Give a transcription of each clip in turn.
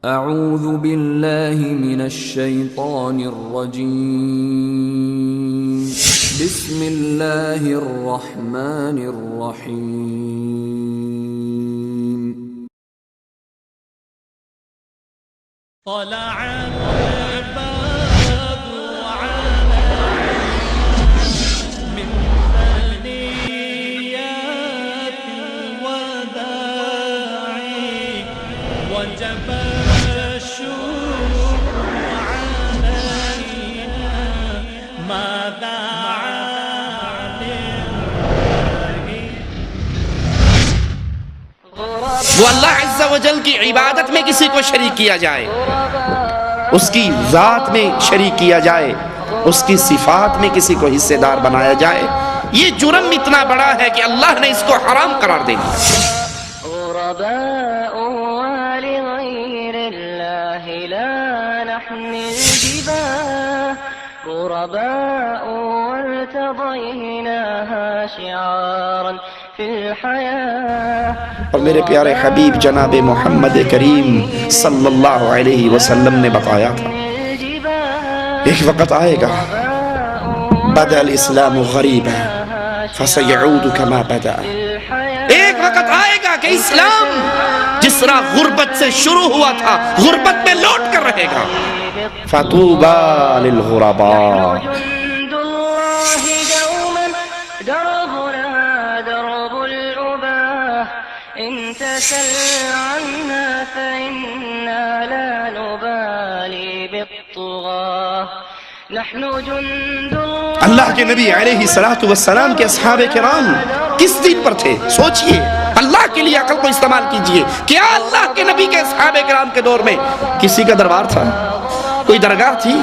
اعوذ باللہ من الشیطان الرجیم بسم اللہ الرحمن الرحیم طلع البدر علينا من ثنيات الوداع وجب الشكر علينا ما دعا وہ اللہ عز و جل کی عبادت میں کسی کو شریک کیا جائے، اس کی ذات میں شریک کیا جائے، اس کی صفات میں کسی کو حصے دار بنایا جائے، یہ جرم اتنا بڑا ہے کہ اللہ نے اس کو حرام قرار دے دیا۔ غرباء ولغير الله لا نحمل جباه غرباء وارتضيناها شعارا في الحياة۔ اور میرے پیارے حبیب جناب محمد کریم صلی اللہ علیہ وسلم نے بتایا تھا ایک وقت آئے گا بدأ الاسلام غریبا فسيعود كما بدأ، ایک وقت آئے گا کہ اسلام جس طرح غربت سے شروع ہوا تھا غربت میں لوٹ کر رہے گا۔ فطوبى للغرباء، جند الله دوما دربنا درب الأباه، إن تسل عنا فإنا لا نبالي بالطغاة، نحن جند الله۔ اللہ کے نبی علیہ السلام کے اصحاب کرام کس دین پر تھے؟ سوچئے، اللہ کے لیے عقل کو استعمال کیجئے۔ کیا اللہ کے نبی کے اصحاب کرام کے دور میں کسی کا دربار تھا؟ کوئی درگاہ تھی؟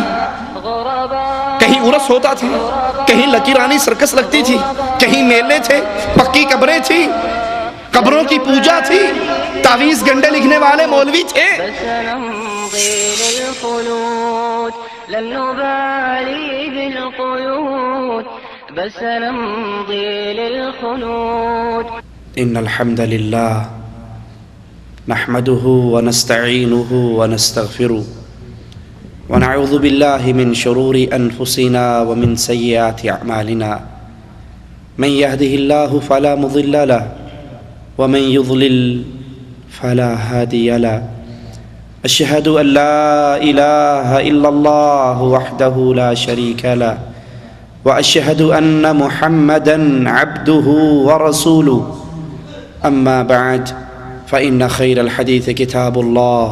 کہیں عرس ہوتا تھا؟ کہیں لکیرانی سرکس لگتی تھی؟ کہیں میلے تھے؟ پکی قبریں تھی؟ قبروں کی پوجا تھی؟ تعویذ گنڈے لکھنے والے مولوی تھے؟ سنمضي للخلود لن نبالي بالقيود، بل سنمضي للخلود۔ ان الحمد للہ نحمده ونستعینه ونستغفره ونعوذ باللہ من شرور انفسنا ومن سیئات اعمالنا، من يهده الله فلا مضل له ومن يضلل فلا هادي له، اشهد ان لا اله الا الله وحده لا شريك له واشهد ان محمدا عبده ورسوله، اما بعد فان خير الحديث كتاب الله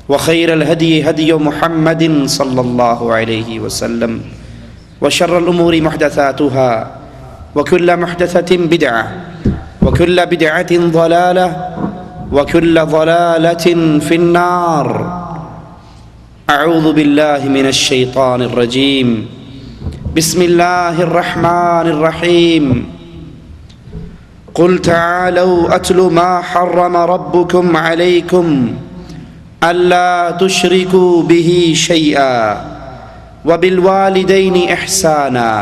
وخير الهدي هدي محمد صلى الله عليه وسلم وشر الامور محدثاتها وكل محدثة بدعة وكل بدعة ضلالة وكل ضلالة في النار۔ اعوذ باللہ من الشیطان الرجیم، بسم اللہ الرحمن الرحیم، قل تعالوا اتل ما حرم ربكم عليكم الا تشركوا به شيئا وبالوالدين احسانا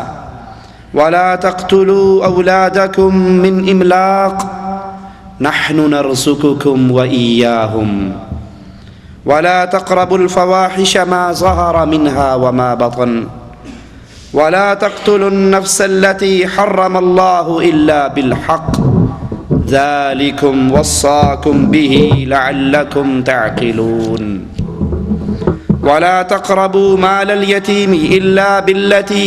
ولا تقتلوا اولادكم من املاق نحن نرزقكم وإياهم ولا تقربوا الفواحش ما ظهر منها وما بطن ولا تقتلوا النفس التي حرم الله إلا بالحق ذلكم وصاكم به لعلكم تعقلون ولا تقربوا مال اليتيم إلا بالتي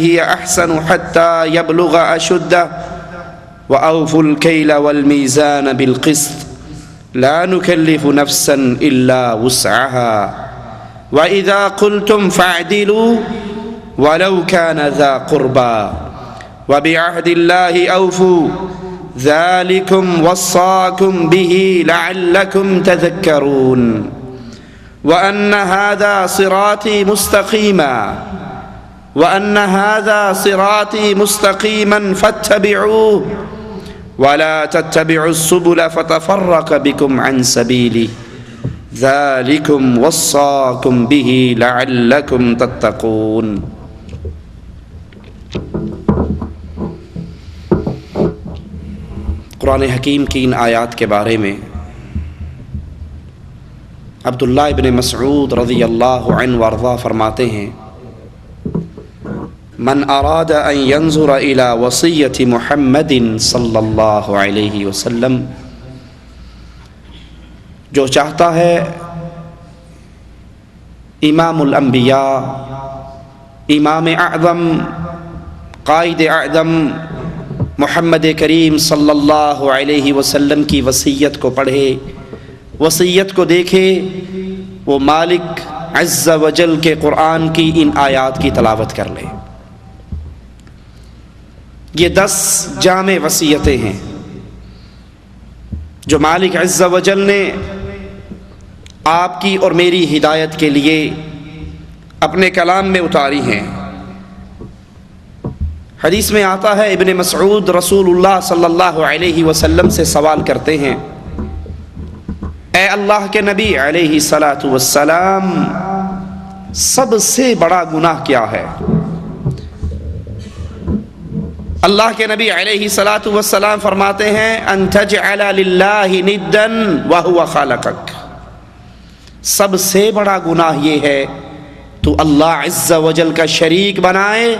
هي أحسن حتى يبلغ أشده وأوفوا الكيل والميزان بالقسط لا نكلف نفسا إلا وسعها وإذا قلتم فاعدلوا ولو كان ذا قربى وبعهد الله أوفوا ذلكم وصاكم به لعلكم تذكرون وأن هذا صراطي مستقيما فاتبعوه ولا تتبعوا السبل فتفرق بكم عن سبيله ذلكم وصاكم به لعلكم تتقون۔ قرآن حکیم کی ان آیات کے بارے میں عبداللہ ابن مسعود رضی اللہ عنہ وارضاہ فرماتے ہیں من اراد ان ينظر الى وصیت محمد صلی اللہ علیہ وسلم، جو چاہتا ہے امام الانبیاء، امام اعظم، قائد اعظم محمد کریم صلی اللہ علیہ وسلم کی وصیت کو پڑھے، وصیت کو دیکھے، وہ مالک عز و جل کے قرآن کی ان آیات کی تلاوت کر لے۔ یہ 10 جامع وصیتیں ہیں جو مالک عز و جل نے آپ کی اور میری ہدایت کے لیے اپنے کلام میں اتاری ہیں۔ حدیث میں آتا ہے ابن مسعود رسول اللہ صلی اللہ علیہ وسلم سے سوال کرتے ہیں، اے اللہ کے نبی علیہ الصلاۃ والسلام، سب سے بڑا گناہ کیا ہے؟ اللہ کے نبی علیہ الصلاۃ والسلام فرماتے ہیں ان تجعل للہ ندا وہو خلقک، سب سے بڑا گناہ یہ ہے تو اللہ عز و جل کا شریک بنائے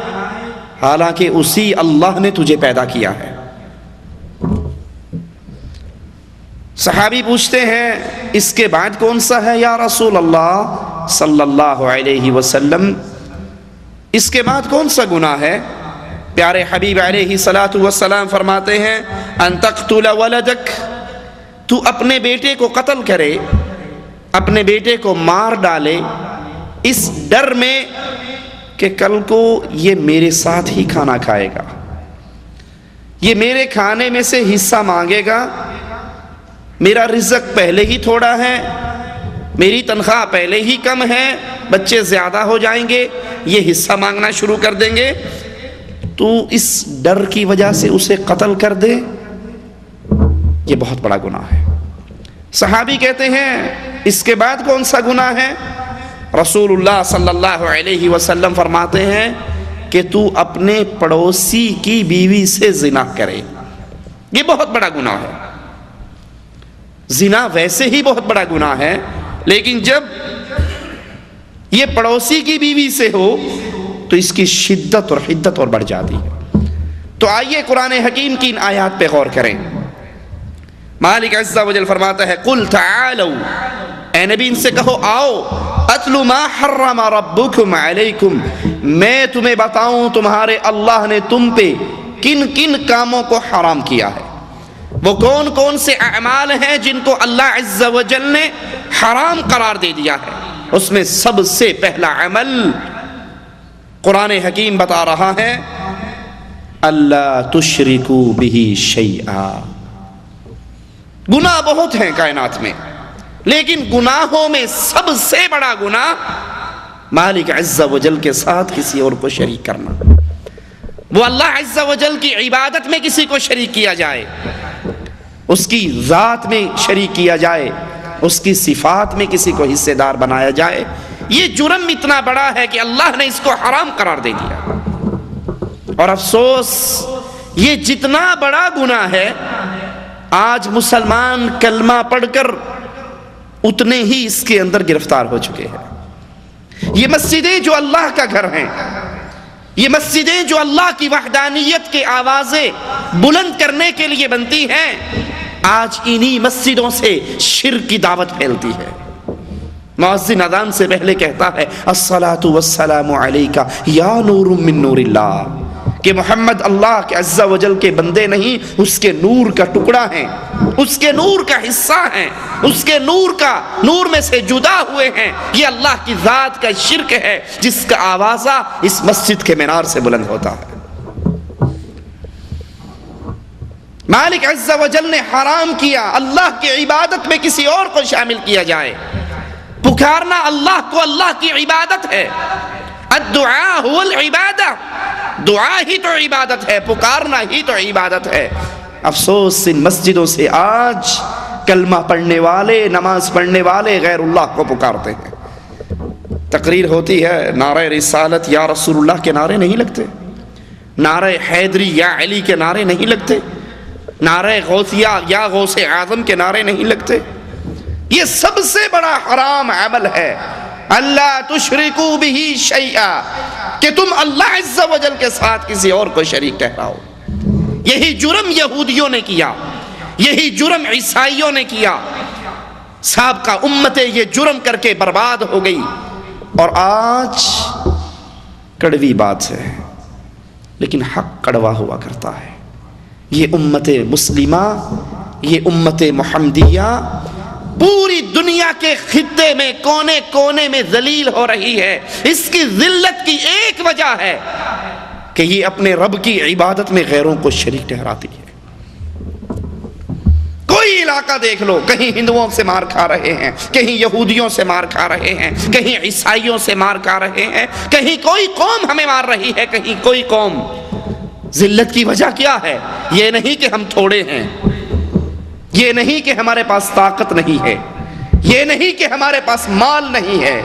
حالانکہ اسی اللہ نے تجھے پیدا کیا ہے۔ صحابی پوچھتے ہیں اس کے بعد کون سا ہے یا رسول اللہ صلی اللہ علیہ وسلم، اس کے بعد کون سا گناہ ہے؟ پیارے حبیب علیہ الصلاۃ والسلام فرماتے ہیں ان تقتل ولدک، تو اپنے بیٹے کو قتل کرے، اپنے بیٹے کو مار ڈالے اس ڈر میں کہ کل کو یہ میرے ساتھ ہی کھانا کھائے گا، یہ میرے کھانے میں سے حصہ مانگے گا، میرا رزق پہلے ہی تھوڑا ہے، میری تنخواہ پہلے ہی کم ہے، بچے زیادہ ہو جائیں گے، یہ حصہ مانگنا شروع کر دیں گے، تو اس ڈر کی وجہ سے اسے قتل کر دے، یہ بہت بڑا گناہ ہے۔ صحابی کہتے ہیں اس کے بعد کون سا گناہ ہے؟ رسول اللہ صلی اللہ علیہ وسلم فرماتے ہیں کہ تو اپنے پڑوسی کی بیوی سے زنا کرے، یہ بہت بڑا گناہ ہے۔ زنا ویسے ہی بہت بڑا گناہ ہے، لیکن جب یہ پڑوسی کی بیوی سے ہو تو اس کی شدت اور حدت اور بڑھ جاتی ہے۔ تو آئیے قرآن حکیم کی ان آیات پہ غور کریں۔ مالک عز و جل فرماتا ہے قل تعالوا، اے نبی ان سے کہو آؤ، اتلو ما حرم ربکم علیکم، میں تمہیں بتاؤں تمہارے اللہ نے تم پہ کن کن کاموں کو حرام کیا ہے، وہ کون کون سے اعمال ہیں جن کو اللہ عز و جل نے حرام قرار دے دیا ہے۔ اس میں سب سے پہلا عمل قرآن حکیم بتا رہا ہے اللہ تشرکو بہ شیئا۔ گناہ بہت ہیں کائنات میں، لیکن گناہوں میں سب سے بڑا گناہ مالک عز و جل کے ساتھ کسی اور کو شریک کرنا، وہ اللہ عز و جل کی عبادت میں کسی کو شریک کیا جائے، اس کی ذات میں شریک کیا جائے، اس کی صفات میں کسی کو حصے دار بنایا جائے۔ یہ جرم اتنا بڑا ہے کہ اللہ نے اس کو حرام قرار دے دیا، اور افسوس یہ جتنا بڑا گناہ ہے آج مسلمان کلمہ پڑھ کر اتنے ہی اس کے اندر گرفتار ہو چکے ہیں۔ یہ مسجدیں جو اللہ کا گھر ہیں، یہ مسجدیں جو اللہ کی وحدانیت کے آوازیں بلند کرنے کے لیے بنتی ہیں، آج انہی مسجدوں سے شرک کی دعوت پھیلتی ہے۔ مؤذن اذان سے پہلے کہتا ہے الصلاۃ والسلام علیک یا نور من نور اللہ، کہ محمد اللہ کے عز و جل کے بندے نہیں، اس کے نور کا ٹکڑا ہیں، اس کے نور کا حصہ ہیں، اس کے نور میں سے جدا ہوئے ہیں۔ یہ اللہ کی ذات کا شرک ہے جس کا آوازہ اس مسجد کے مینار سے بلند ہوتا ہے۔ مالک عز و جل نے حرام کیا اللہ کی عبادت میں کسی اور کو شامل کیا جائے۔ پکارنا اللہ کو اللہ کی عبادت ہے، الدعاء هو العبادہ، دعا ہی تو عبادت ہے، پکارنا ہی تو عبادت ہے۔ افسوس ان مسجدوں سے آج کلمہ پڑھنے والے، نماز پڑھنے والے غیر اللہ کو پکارتے ہیں۔ تقریر ہوتی ہے، نعرہ رسالت یا رسول اللہ کے نعرے نہیں لگتے، نعرہ حیدری یا علی کے نعرے نہیں لگتے، نعرہ غوثیہ یا غوث اعظم کے نعرے نہیں لگتے؟ یہ سب سے بڑا حرام عمل ہے، اللہ تشرکو بہ شیئا، کہ تم اللہ عز و جل کے ساتھ کسی اور کو شریک ٹھہراؤ۔ یہی جرم یہودیوں نے کیا، یہی جرم عیسائیوں نے کیا، سابقہ امتیں یہ جرم کر کے برباد ہو گئی۔ اور آج کڑوی بات ہے لیکن حق کڑوا ہوا کرتا ہے۔ یہ امت مسلمہ، یہ امت محمدیہ پوری دنیا کے خطے میں کونے کونے میں ذلیل ہو رہی ہے۔ اس کی ذلت کی ایک وجہ ہے کہ یہ اپنے رب کی عبادت میں غیروں کو شریک ٹھہراتی ہے۔ کوئی علاقہ دیکھ لو، کہیں ہندوؤں سے مار کھا رہے ہیں، کہیں یہودیوں سے مار کھا رہے ہیں، کہیں عیسائیوں سے مار کھا رہے ہیں، کہیں کوئی قوم ہمیں مار رہی ہے، کہیں کوئی قوم۔ ذلت کی وجہ کیا ہے؟ یہ نہیں کہ ہم تھوڑے ہیں، یہ نہیں کہ ہمارے پاس طاقت نہیں ہے، یہ نہیں کہ ہمارے پاس مال نہیں ہے۔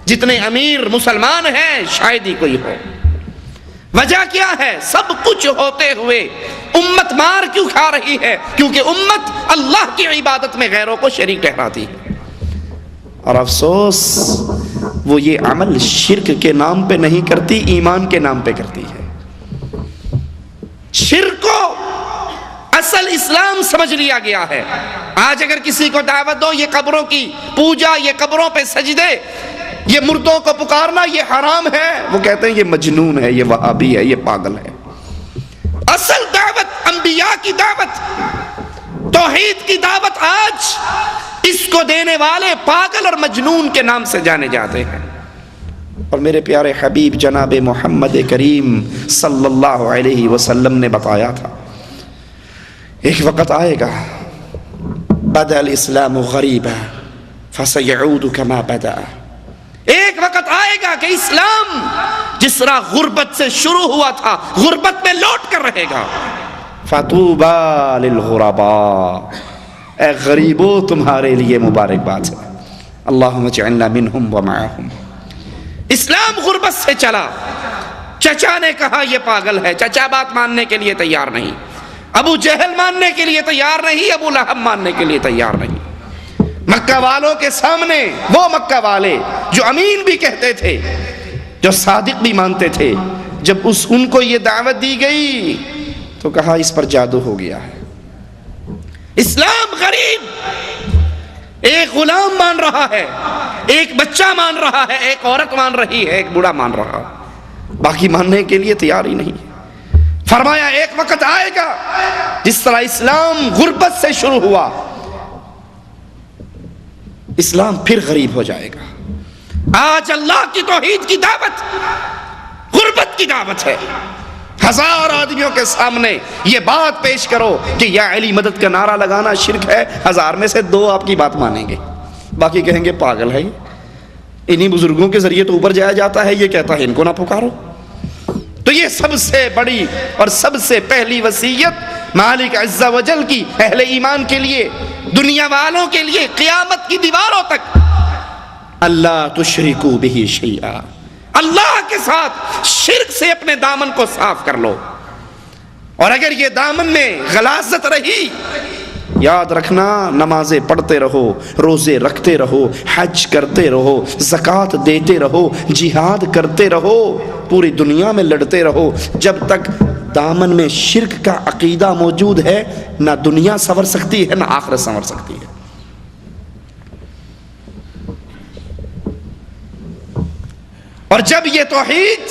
جتنے امیر مسلمان ہیں شاید ہی کوئی ہو۔ وجہ کیا ہے؟ سب کچھ ہوتے ہوئے امت مار کیوں کھا رہی ہے؟ کیونکہ امت اللہ کی عبادت میں غیروں کو شریک ٹھہراتی ہے۔ اور افسوس وہ یہ عمل شرک کے نام پہ نہیں کرتی، ایمان کے نام پہ کرتی ہے۔ شرک کو اصل اسلام سمجھ لیا گیا ہے۔ آج اگر کسی کو دعوت دو یہ قبروں کی پوجا، یہ قبروں پہ سجدے، یہ مردوں کو پکارنا یہ حرام ہے، وہ کہتے ہیں یہ مجنون ہے، یہ وہابی ہے، یہ پاگل ہے۔ اصل دعوت انبیاء کی دعوت، توحید کی دعوت آج اس کو دینے والے پاگل اور مجنون کے نام سے جانے جاتے ہیں۔ اور میرے پیارے حبیب جناب محمد کریم صلی اللہ علیہ وسلم نے بتایا تھا ایک وقت آئے گا بدأ الاسلام غریبا فسيعود كما بدأ، ایک وقت آئے گا کہ اسلام جس طرح غربت سے شروع ہوا تھا غربت میں لوٹ کر رہے گا۔ فطوبى للغرباء، اے غریبو تمہارے لیے مبارکباد ہے، اللہم اجعلنا منہم ومعہم۔ اسلام غربت سے چلا، چچا نے کہا یہ پاگل ہے، چچا بات ماننے کے لیے تیار نہیں، ابو جہل ماننے کے لیے تیار نہیں، ابو لہب ماننے کے لیے تیار نہیں۔ مکہ والوں کے سامنے وہ مکہ والے جو امین بھی کہتے تھے، جو صادق بھی مانتے تھے، جب ان کو یہ دعوت دی گئی تو کہا اس پر جادو ہو گیا ہے۔ اسلام غریب، ایک غلام مان رہا ہے، ایک بچہ مان رہا ہے، ایک عورت مان رہی ہے، ایک بوڑھا مان رہا ہے، باقی ماننے کے لیے تیار ہی نہیں۔ فرمایا ایک وقت آئے گا جس طرح اسلام غربت سے شروع ہوا، اسلام پھر غریب ہو جائے گا۔ آج اللہ کی توحید کی دعوت غربت کی دعوت ہے۔ ہزار آدمیوں کے سامنے یہ بات پیش کرو کہ یا علی مدد کا نعرہ لگانا شرک ہے، ہزار میں سے 2 آپ کی بات مانیں گے، باقی کہیں گے پاگل ہے، انہی بزرگوں کے ذریعے تو اوپر جایا جاتا ہے، یہ کہتا ہے ان کو نہ پکارو۔ تو یہ سب سے بڑی اور سب سے پہلی وصیت مالک عز و جل کی اہل ایمان کے لیے، دنیا والوں کے لیے قیامت کی دیواروں تک، اللہ تشرکو بہ شیئا، اللہ کے ساتھ شرک سے اپنے دامن کو صاف کر لو۔ اور اگر یہ دامن میں غلاظت رہی، یاد رکھنا نمازیں پڑھتے رہو، روزے رکھتے رہو، حج کرتے رہو، زکوٰۃ دیتے رہو، جہاد کرتے رہو، پوری دنیا میں لڑتے رہو، جب تک دامن میں شرک کا عقیدہ موجود ہے نہ دنیا سنور سکتی ہے نہ آخرت سنور سکتی ہے۔ اور جب یہ توحید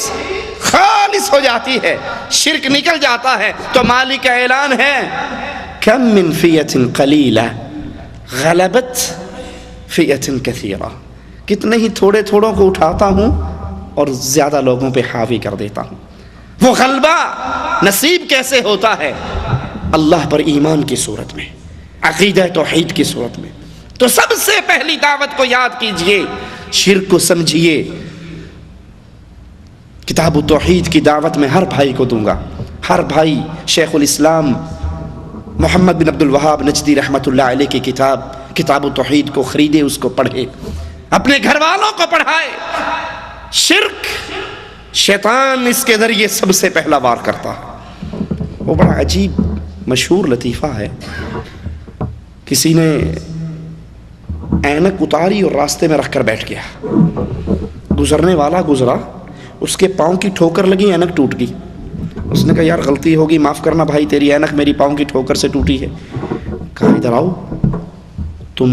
خالص ہو جاتی ہے، شرک نکل جاتا ہے، تو مالک کا اعلان ہے کم من فئۃ قلیلہ غلبت فئۃ کثیرہ، کتنے ہی تھوڑے تھوڑوں کو اٹھاتا ہوں اور زیادہ لوگوں پہ حاوی کر دیتا ہوں۔ وہ غلبہ نصیب کیسے ہوتا ہے؟ اللہ پر ایمان کی صورت میں، عقیدہ توحید کی صورت میں۔ تو سب سے پہلی دعوت کو یاد کیجئے، شرک کو سمجھیے۔ کتاب التوحید کی دعوت میں ہر بھائی کو دوں گا، ہر بھائی شیخ الاسلام محمد بن عبد الوہاب نجدی رحمت اللہ علیہ کی کتاب التوحید کو خریدے، اس کو پڑھے، اپنے گھر والوں کو پڑھائے۔ شرک شیطان اس کے ذریعے سب سے پہلا وار کرتا ہے، وہ بڑا عجیب مشہور لطیفہ ہے، کسی نے اینک اتاری اور راستے میں رکھ کر بیٹھ گیا، گزرنے والا گزرا، اس کے پاؤں کی ٹھوکر لگی، اینک ٹوٹ گئی۔ اس نے کہا یار غلطی ہوگی، معاف کرنا بھائی، تیری اینک میری پاؤں کی ٹھوکر سے ٹوٹی ہے۔ کہا ادھر آؤ، تم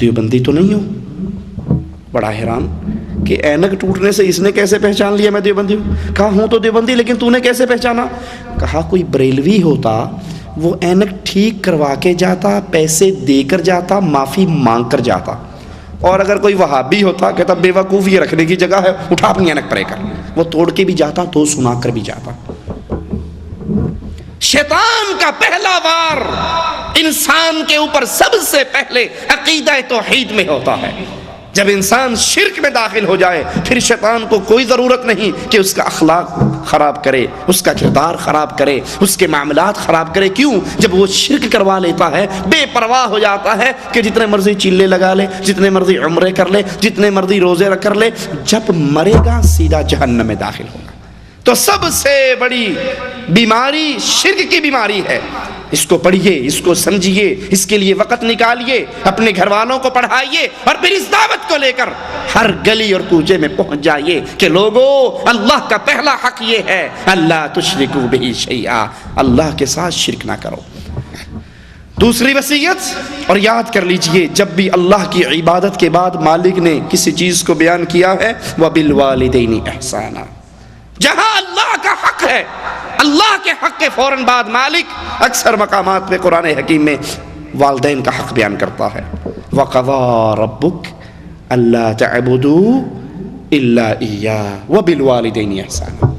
دیوبندی تو نہیں ہو؟ بڑا حیران کہ اینک ٹوٹنے سے اس نے کیسے پہچان لیا میں دیوبندی ہوں؟ کہا ہوں تو دیوبندی، لیکن تو نے کیسے پہچانا؟ کہا کوئی بریلوی ہوتا وہ اینک ٹھیک کروا کے جاتا، پیسے دے کر جاتا، معافی مانگ کر جاتا، اور اگر کوئی وہابی ہوتا کہتا بے وقوف یہ رکھنے کی جگہ ہے، اٹھا اپنی اینک پرے کر، وہ توڑ کے بھی جاتا تو سنا کر بھی جاتا۔ شیطان کا پہلا وار انسان کے اوپر سب سے پہلے عقیدہ توحید میں ہوتا ہے۔ جب انسان شرک میں داخل ہو جائے پھر شیطان کو کوئی ضرورت نہیں کہ اس کا اخلاق خراب کرے، اس کا کردار خراب کرے، اس کے معاملات خراب کرے۔ کیوں؟ جب وہ شرک کروا لیتا ہے بے پرواہ ہو جاتا ہے کہ جتنے مرضی چلے لگا لے، جتنے مرضی عمرے کر لے، جتنے مرضی روزے کر لے، جب مرے گا سیدھا جہنم میں داخل ہوگا۔ تو سب سے بڑی بیماری شرک کی بیماری ہے۔ اس کو پڑھیے، اس کو سمجھیے، اس کے لیے وقت نکالیے، اپنے گھر والوں کو پڑھائیے، اور پھر اس دعوت کو لے کر ہر گلی اور کوچے میں پہنچ جائیے کہ لوگوں، اللہ کا پہلا حق یہ ہے اللہ تشرکوا بہ شیئا، اللہ کے ساتھ شرک نہ کرو۔ دوسری وصیت، اور یاد کر لیجئے جب بھی اللہ کی عبادت کے بعد مالک نے کسی چیز کو بیان کیا ہے وَبِالْوَالِدَيْنِ إِحْسَانًا، جہاں اللہ کا حق ہے، اللہ کے حق کے فوراً بعد مالک اکثر مقامات پہ قرآن حکیم میں والدین کا حق بیان کرتا ہے۔ وَقَضَىٰ رَبُّكَ أَلَّا تَعْبُدُوا إِلَّا إِيَّاهُ وَبِالْوَالِدَيْنِ إِحْسَانًا،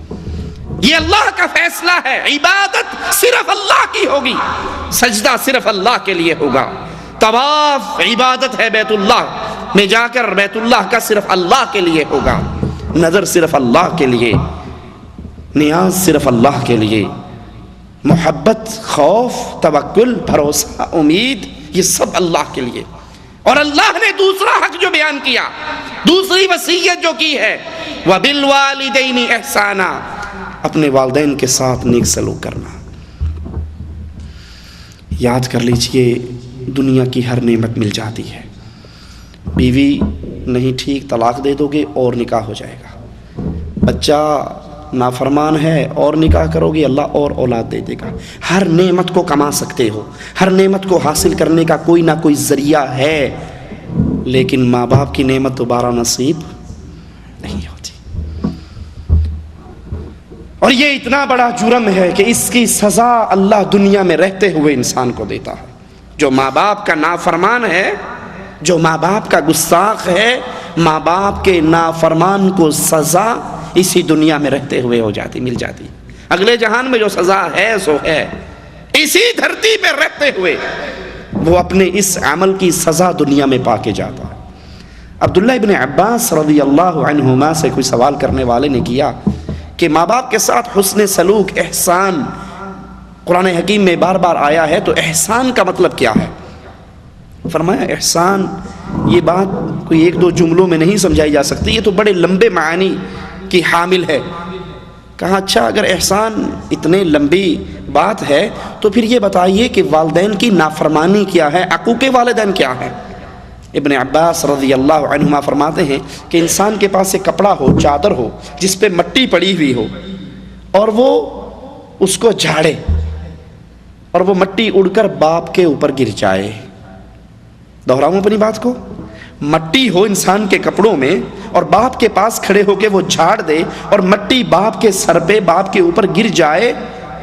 یہ اللہ کا فیصلہ ہے، عبادت صرف اللہ کی ہوگی، سجدہ صرف اللہ کے لیے ہوگا، طواف عبادت ہے بیت اللہ میں جا کر بیت اللہ کا صرف اللہ کے لیے ہوگا، نظر صرف اللہ کے لیے، نیاز صرف اللہ کے لیے، محبت، خوف، توکل، بھروسہ، امید، یہ سب اللہ کے لیے۔ اور اللہ نے دوسرا حق جو بیان کیا، دوسری وصیت جو کی ہے وَبِالْوَالِدَيْنِ إِحْسَانًا، اپنے والدین کے ساتھ نیک سلوک کرنا۔ یاد کر لیجئے دنیا کی ہر نعمت مل جاتی ہے، بیوی نہیں ٹھیک طلاق دے دو گے اور نکاح ہو جائے گا، بچہ نافرمان ہے اور نکاح کرو گے اللہ اور اولاد دے دے گا، ہر نعمت کو کما سکتے ہو، ہر نعمت کو حاصل کرنے کا کوئی نہ کوئی ذریعہ ہے، لیکن ماں باپ کی نعمت دوبارہ نصیب نہیں ہوتی۔ اور یہ اتنا بڑا جرم ہے کہ اس کی سزا اللہ دنیا میں رہتے ہوئے انسان کو دیتا ہے۔ جو ماں باپ کا نافرمان ہے، جو ماں باپ کا گستاخ ہے، ماں باپ کے نافرمان کو سزا اسی دنیا میں رہتے ہوئے ہو جاتی، مل جاتی۔ اگلے جہان میں جو سزا ہے سو ہے، اسی دھرتی پہ رہتے ہوئے وہ اپنے اس عمل کی سزا دنیا میں پا کے جاتا ہے۔ عبداللہ ابن عباس رضی اللہ عنہما سے کوئی سوال کرنے والے نے کیا کہ ماں باپ کے ساتھ حسن سلوک، احسان قرآن حکیم میں بار بار آیا ہے، تو احسان کا مطلب کیا ہے؟ فرمایا احسان یہ بات کوئی ایک دو جملوں میں نہیں سمجھائی جا سکتی، یہ تو بڑے لمبے معنی کی حامل ہے۔ کہا اچھا اگر احسان اتنے لمبی بات ہے تو پھر یہ بتائیے کہ والدین کی نافرمانی کیا ہے، عقوق والدین کیا ہے؟ ابن عباس رضی اللہ عنہما فرماتے ہیں کہ انسان کے پاس ایک کپڑا ہو، چادر ہو جس پہ مٹی پڑی ہوئی ہو، اور وہ اس کو جھاڑے اور وہ مٹی اڑ کر باپ کے اوپر گر جائے۔ دہراؤں اپنی بات کو، مٹی ہو انسان کے کپڑوں میں اور باپ کے پاس کھڑے ہو کے وہ جھاڑ دے اور مٹی باپ کے سر پہ، باپ کے اوپر گر جائے،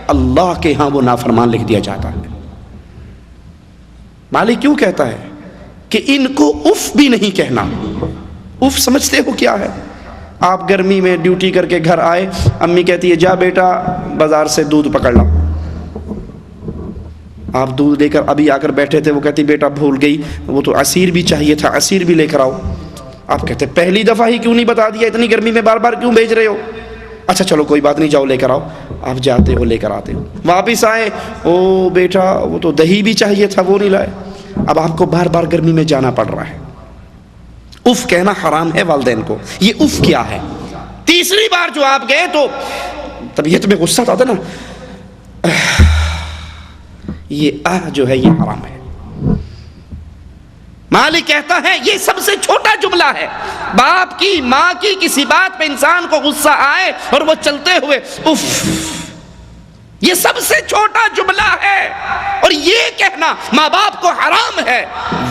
اللہ کے ہاں وہ نافرمان لکھ دیا جاتا ہے۔ مالک کیوں کہتا ہے کہ ان کو اف بھی نہیں کہنا؟ اف سمجھتے ہو کیا ہے؟ آپ گرمی میں ڈیوٹی کر کے گھر آئے، امی کہتی ہے جا بیٹا بازار سے دودھ پکڑ لا، آپ دودھ لے کر ابھی آ کر بیٹھے تھے، وہ کہتی بیٹا بھول گئی، وہ تو عصیر بھی چاہیے تھا، عصیر بھی لے کر آؤ۔ آپ کہتے پہلی دفعہ ہی کیوں نہیں بتا دیا، اتنی گرمی میں بار بار کیوں بھیج رہے ہو؟ اچھا چلو کوئی بات نہیں، جاؤ لے کر آؤ۔ آپ جاتے ہو، لے کر آتے ہو، واپس آئے، او بیٹا وہ تو دہی بھی چاہیے تھا، وہ نہیں لائے۔ اب آپ کو بار بار گرمی میں جانا پڑ رہا ہے۔ اف کہنا حرام ہے والدین کو۔ یہ اف کیا ہے؟ تیسری بار جو آپ گئے تو طبیعت میں غصہ آتا نا، یہ جو ہے یہ حرام ہے۔ مالک کہتا ہے یہ سب سے چھوٹا جملہ ہے۔ باپ کی ماں کی کسی بات پہ انسان کو غصہ آئے اور وہ چلتے ہوئے اف، یہ سب سے چھوٹا جملہ ہے۔ اور یہ کہنا ماں باپ کو حرام ہے،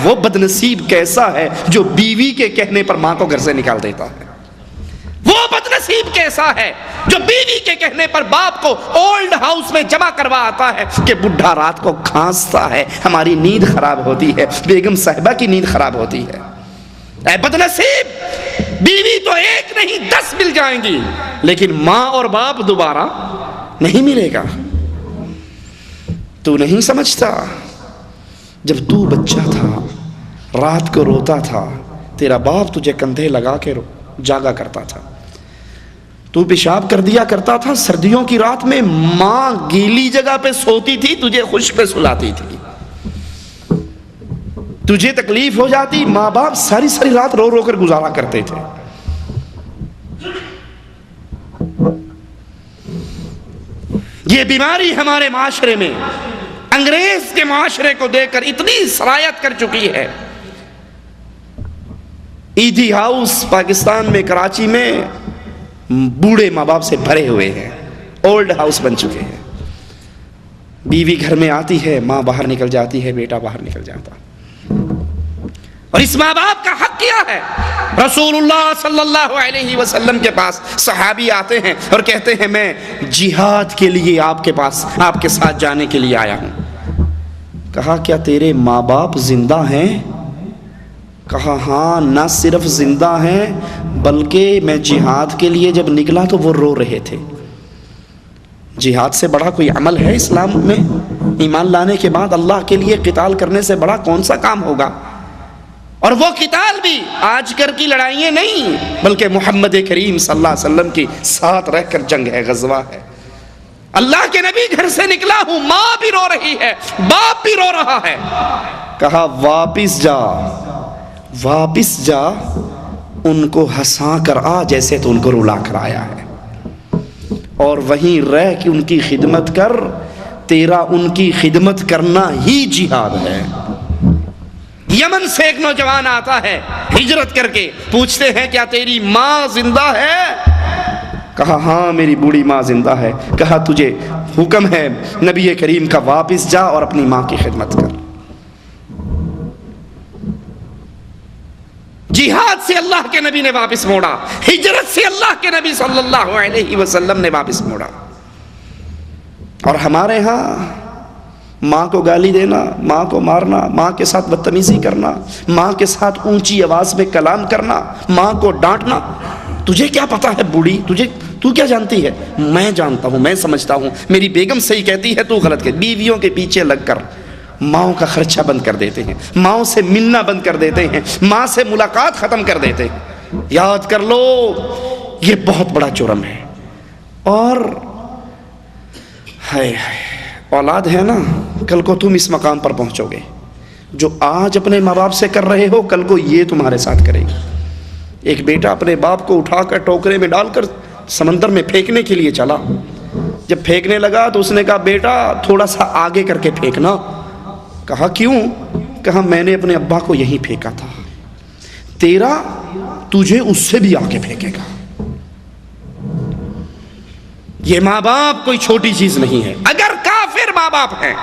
وہ بدنصیب کیسا ہے جو بیوی کے کہنے پر ماں کو گھر سے نکال دیتا ہے۔ وہ بدنصیب کیسا ہے جو بیوی کے کہنے پر باپ کو اولڈ ہاؤس میں جمع کروا آتا ہے کہ بڈھا رات کو کھانستا ہے، ہماری نیند خراب ہوتی ہے، بیگم صاحبہ کی نیند خراب ہوتی ہے۔ اے بدنصیب، بیوی تو ایک نہیں 10 مل جائیں گی، لیکن ماں اور باپ دوبارہ نہیں ملے گا۔ تو نہیں سمجھتا جب تو بچہ تھا، رات کو روتا تھا، تیرا باپ تجھے کندھے لگا کے جاگا کرتا تھا، تو پیشاب کر دیا کرتا تھا، سردیوں کی رات میں ماں گیلی جگہ پہ سوتی تھی، تجھے خشک پہ سلاتی تھی، تجھے تکلیف ہو جاتی، ماں باپ ساری ساری رات رو رو کر گزارا کرتے تھے۔ یہ بیماری ہمارے معاشرے میں انگریز کے معاشرے کو دیکھ کر اتنی سرایت کر چکی ہے۔ ایدھی ہاؤس پاکستان میں کراچی میں بوڑھے ماں باپ سے بھرے ہوئے ہیں، اولڈ ہاؤس بن چکے ہیں۔ بیوی گھر میں آتی ہے، ماں باہر نکل جاتی ہے، بیٹا باہر نکل جاتا۔ اور اس ماں باپ کا حق کیا ہے؟ رسول اللہ صلی اللہ علیہ وسلم کے پاس صحابی آتے ہیں اور کہتے ہیں میں جہاد کے لیے آپ کے پاس، آپ کے ساتھ جانے کے لیے آیا ہوں۔ کہا کیا تیرے ماں باپ زندہ ہیں؟ کہا ہاں، نہ صرف زندہ ہیں بلکہ میں جہاد کے لیے جب نکلا تو وہ رو رہے تھے۔ جہاد سے بڑا کوئی عمل ہے اسلام میں؟ ایمان لانے کے بعد اللہ کے لیے قتال کرنے سے بڑا کون سا کام ہوگا؟ اور وہ قتال بھی آج کل کی لڑائیاں نہیں، بلکہ محمد کریم صلی اللہ علیہ وسلم کی ساتھ رہ کر جنگ ہے، غزوہ ہے۔ اللہ کے نبی گھر سے نکلا ہوں، ماں بھی رو رہی ہے، باپ بھی رو رہا ہے۔ کہا واپس جا، واپس جا، ان کو ہنسا کر آ جیسے تو ان کو رلا کر آیا ہے، اور وہیں رہ کے ان کی خدمت کر، تیرا ان کی خدمت کرنا ہی جہاد ہے۔ یمن سے ایک نوجوان آتا ہے ہجرت کر کے، پوچھتے ہیں کیا تیری ماں زندہ ہے؟ کہا ہاں میری بوڑھی ماں زندہ ہے۔ کہا تجھے حکم ہے نبی کریم کا، واپس جا اور اپنی ماں کی خدمت کر۔ جہاد سے اللہ کے نبی نے واپس موڑا، ہجرت سے اللہ کے نبی صلی اللہ علیہ وسلم نے واپس موڑا۔ اور ہمارے ہاں ماں کو گالی دینا، ماں کو مارنا، ماں کے ساتھ بدتمیزی کرنا، ماں کے ساتھ اونچی آواز میں کلام کرنا، ماں کو ڈانٹنا، تجھے کیا پتا ہے بوڑھی؟ تو کیا جانتی ہے؟ میں جانتا ہوں، میں سمجھتا ہوں، میری بیگم صحیح کہتی ہے، تو غلط کہتی۔ بیویوں کے پیچھے لگ کر ماؤں کا خرچہ بند کر دیتے ہیں، ماؤں سے ملنا بند کر دیتے ہیں، ماں سے ملاقات ختم کر دیتے ہیں۔ یاد کر لو یہ بہت بڑا جرم ہے۔ اور اولاد ہے نا، کل کو تم اس مقام پر پہنچو گے، جو آج اپنے ماں باپ سے کر رہے ہو کل کو یہ تمہارے ساتھ کرے گی۔ ایک بیٹا اپنے باپ کو اٹھا کر ٹوکرے میں ڈال کر سمندر میں پھینکنے کے لیے چلا، جب پھینکنے لگا تو اس نے کہا بیٹا تھوڑا سا آگے کر کے پھینکنا۔ کہا کیوں؟ کہا میں نے اپنے ابا کو یہیں پھینکا تھا، تیرا تجھے اس سے بھی آگے پھینکے گا۔ یہ ماں باپ کوئی چھوٹی چیز نہیں ہے۔ اگر کافر ماں باپ ہیں،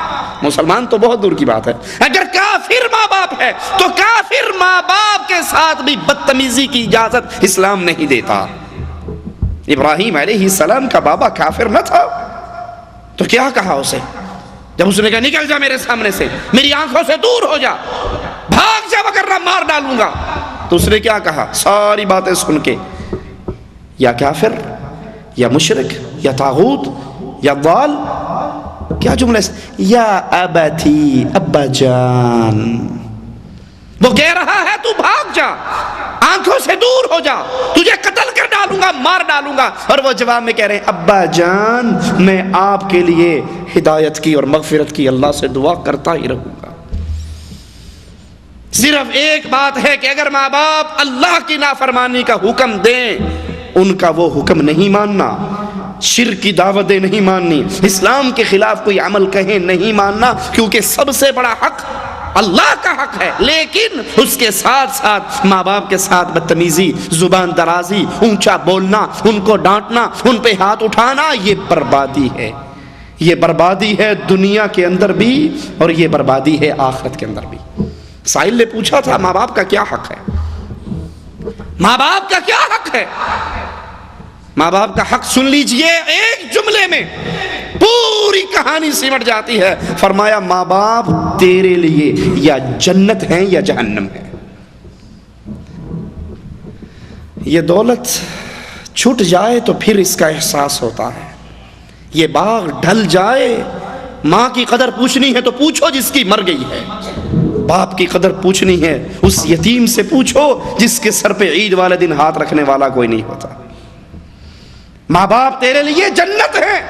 مسلمان تو بہت دور کی بات ہے، اگر کافر ماں باپ ہے تو کافر ماں باپ کے ساتھ بھی بدتمیزی کی اجازت اسلام نہیں دیتا۔ ابراہیم علیہ السلام کا بابا کافر نہ تھا تو کیا کہا اسے؟ جب اس نے کہا نکل جا میرے سامنے سے، میری آنکھوں سے دور ہو جا، بھاگ جا وگرنہ مار ڈالوں گا، تو اس نے کیا کہا؟ ساری باتیں سن کے، یا کافر، یا مشرک، یا طاغوت، یا ضال، کیا جملہ ہے؟ یا ابتی، ابا جان۔ وہ کہہ رہا ہے تو بھاگ جا، آنکھوں سے دور ہو جا، تجھے قتل کر ڈالوں گا، مار ڈالوں گا، اور وہ جواب میں کہہ رہے ہیں ابا جان میں آپ کے لیے ہدایت کی اور مغفرت کی اللہ سے دعا کرتا ہی رہوں گا۔ صرف ایک بات ہے کہ اگر ماں باپ اللہ کی نافرمانی کا حکم دیں، ان کا وہ حکم نہیں ماننا، شرک کی دعوتیں نہیں ماننی، اسلام کے خلاف کوئی عمل کہیں نہیں ماننا، کیونکہ سب سے بڑا حق اللہ کا حق ہے، لیکن اس کے ساتھ ساتھ ماں باپ کے ساتھ بدتمیزی، زبان درازی، اونچا بولنا، ان کو ڈانٹنا، ان پہ ہاتھ اٹھانا، یہ بربادی ہے، یہ بربادی ہے دنیا کے اندر بھی اور یہ بربادی ہے آخرت کے اندر بھی۔ سائل نے پوچھا تھا ماں باپ کا کیا حق ہے، ماں باپ کا کیا حق ہے؟ ماں باپ کا حق سن لیجئے، ایک جملے میں پوری کہانی سمٹ جاتی ہے۔ فرمایا ماں باپ تیرے لیے یا جنت ہیں یا جہنم ہے۔ یہ دولت چھٹ جائے تو پھر اس کا احساس ہوتا ہے، یہ باغ ڈھل جائے، ماں کی قدر پوچھنی ہے تو پوچھو جس کی مر گئی ہے، باپ کی قدر پوچھنی ہے اس یتیم سے پوچھو جس کے سر پہ عید والے دن ہاتھ رکھنے والا کوئی نہیں ہوتا۔ ماں باپ تیرے لیے جنت ہے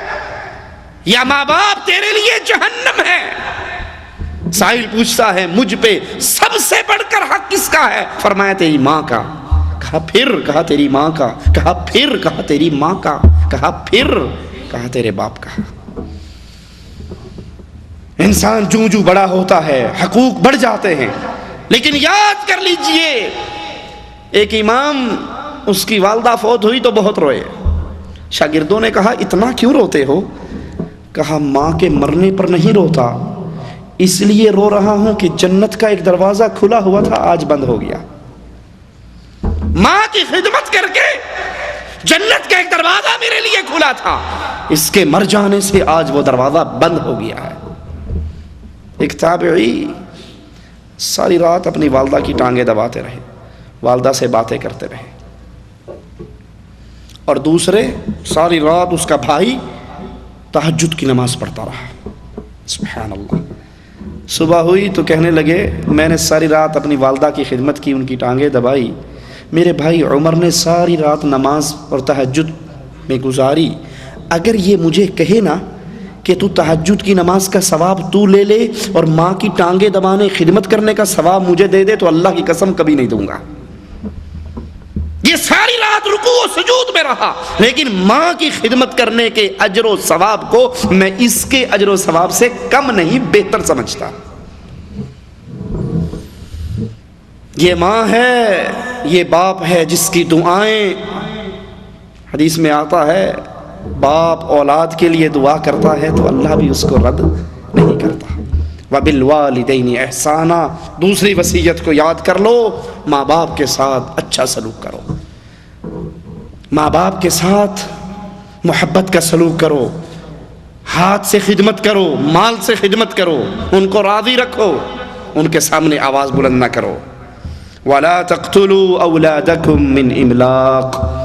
یا ماں باپ تیرے لیے جہنم ہے؟ سائل پوچھتا ہے مجھ پہ سب سے بڑھ کر حق کس کا ہے؟ فرمایا تیری ماں کا۔ کہا پھر؟ کہا تیری ماں کا۔ کہا پھر؟ کہا تیری ماں کا۔ کہا پھر؟ کہا تیرے باپ کا۔ انسان جو بڑا ہوتا ہے حقوق بڑھ جاتے ہیں، لیکن یاد کر لیجئے ایک امام، اس کی والدہ فوت ہوئی تو بہت روئے۔ شاگردوں نے کہا اتنا کیوں روتے ہو؟ کہا ماں کے مرنے پر نہیں روتا، اس لیے رو رہا ہوں کہ جنت کا ایک دروازہ کھلا ہوا تھا آج بند ہو گیا۔ ماں کی خدمت کر کے جنت کا ایک دروازہ میرے لیے کھلا تھا، اس کے مر جانے سے آج وہ دروازہ بند ہو گیا ہے۔ ایک تابعی ساری رات اپنی والدہ کی ٹانگیں دباتے رہے، والدہ سے باتیں کرتے رہے، اور دوسرے ساری رات اس کا بھائی تہجد کی نماز پڑھتا رہا۔ سبحان اللہ۔ صبح ہوئی تو کہنے لگے میں نے ساری رات اپنی والدہ کی خدمت کی، ان کی ٹانگیں دبائی، میرے بھائی عمر نے ساری رات نماز اور تہجد میں گزاری، اگر یہ مجھے کہے نا کہ تو تہجد کی نماز کا ثواب تو لے لے اور ماں کی ٹانگیں دبانے خدمت کرنے کا ثواب مجھے دے دے تو اللہ کی قسم کبھی نہیں دوں گا۔ یہ ساری رات رکوع و سجود میں رہا، لیکن ماں کی خدمت کرنے کے اجر و ثواب کو میں اس کے اجر و ثواب سے کم نہیں بہتر سمجھتا۔ یہ ماں ہے، یہ باپ ہے جس کی دعائیں، حدیث میں آتا ہے باپ اولاد کے لیے دعا کرتا ہے تو اللہ بھی اس کو رد نہیں کرتا۔ وَبِالْوَالِدَيْنِ احسانا، دوسری وصیت کو یاد کر لو، ماں باپ کے ساتھ اچھا سلوک کرو، ماں باپ کے ساتھ محبت کا سلوک کرو، ہاتھ سے خدمت کرو، مال سے خدمت کرو، ان کو راضی رکھو، ان کے سامنے آواز بلند نہ کرو۔ وَلَا تَقْتُلُوا أَوْلَادَكُمْ مِنْ إِمْلَاقٍ،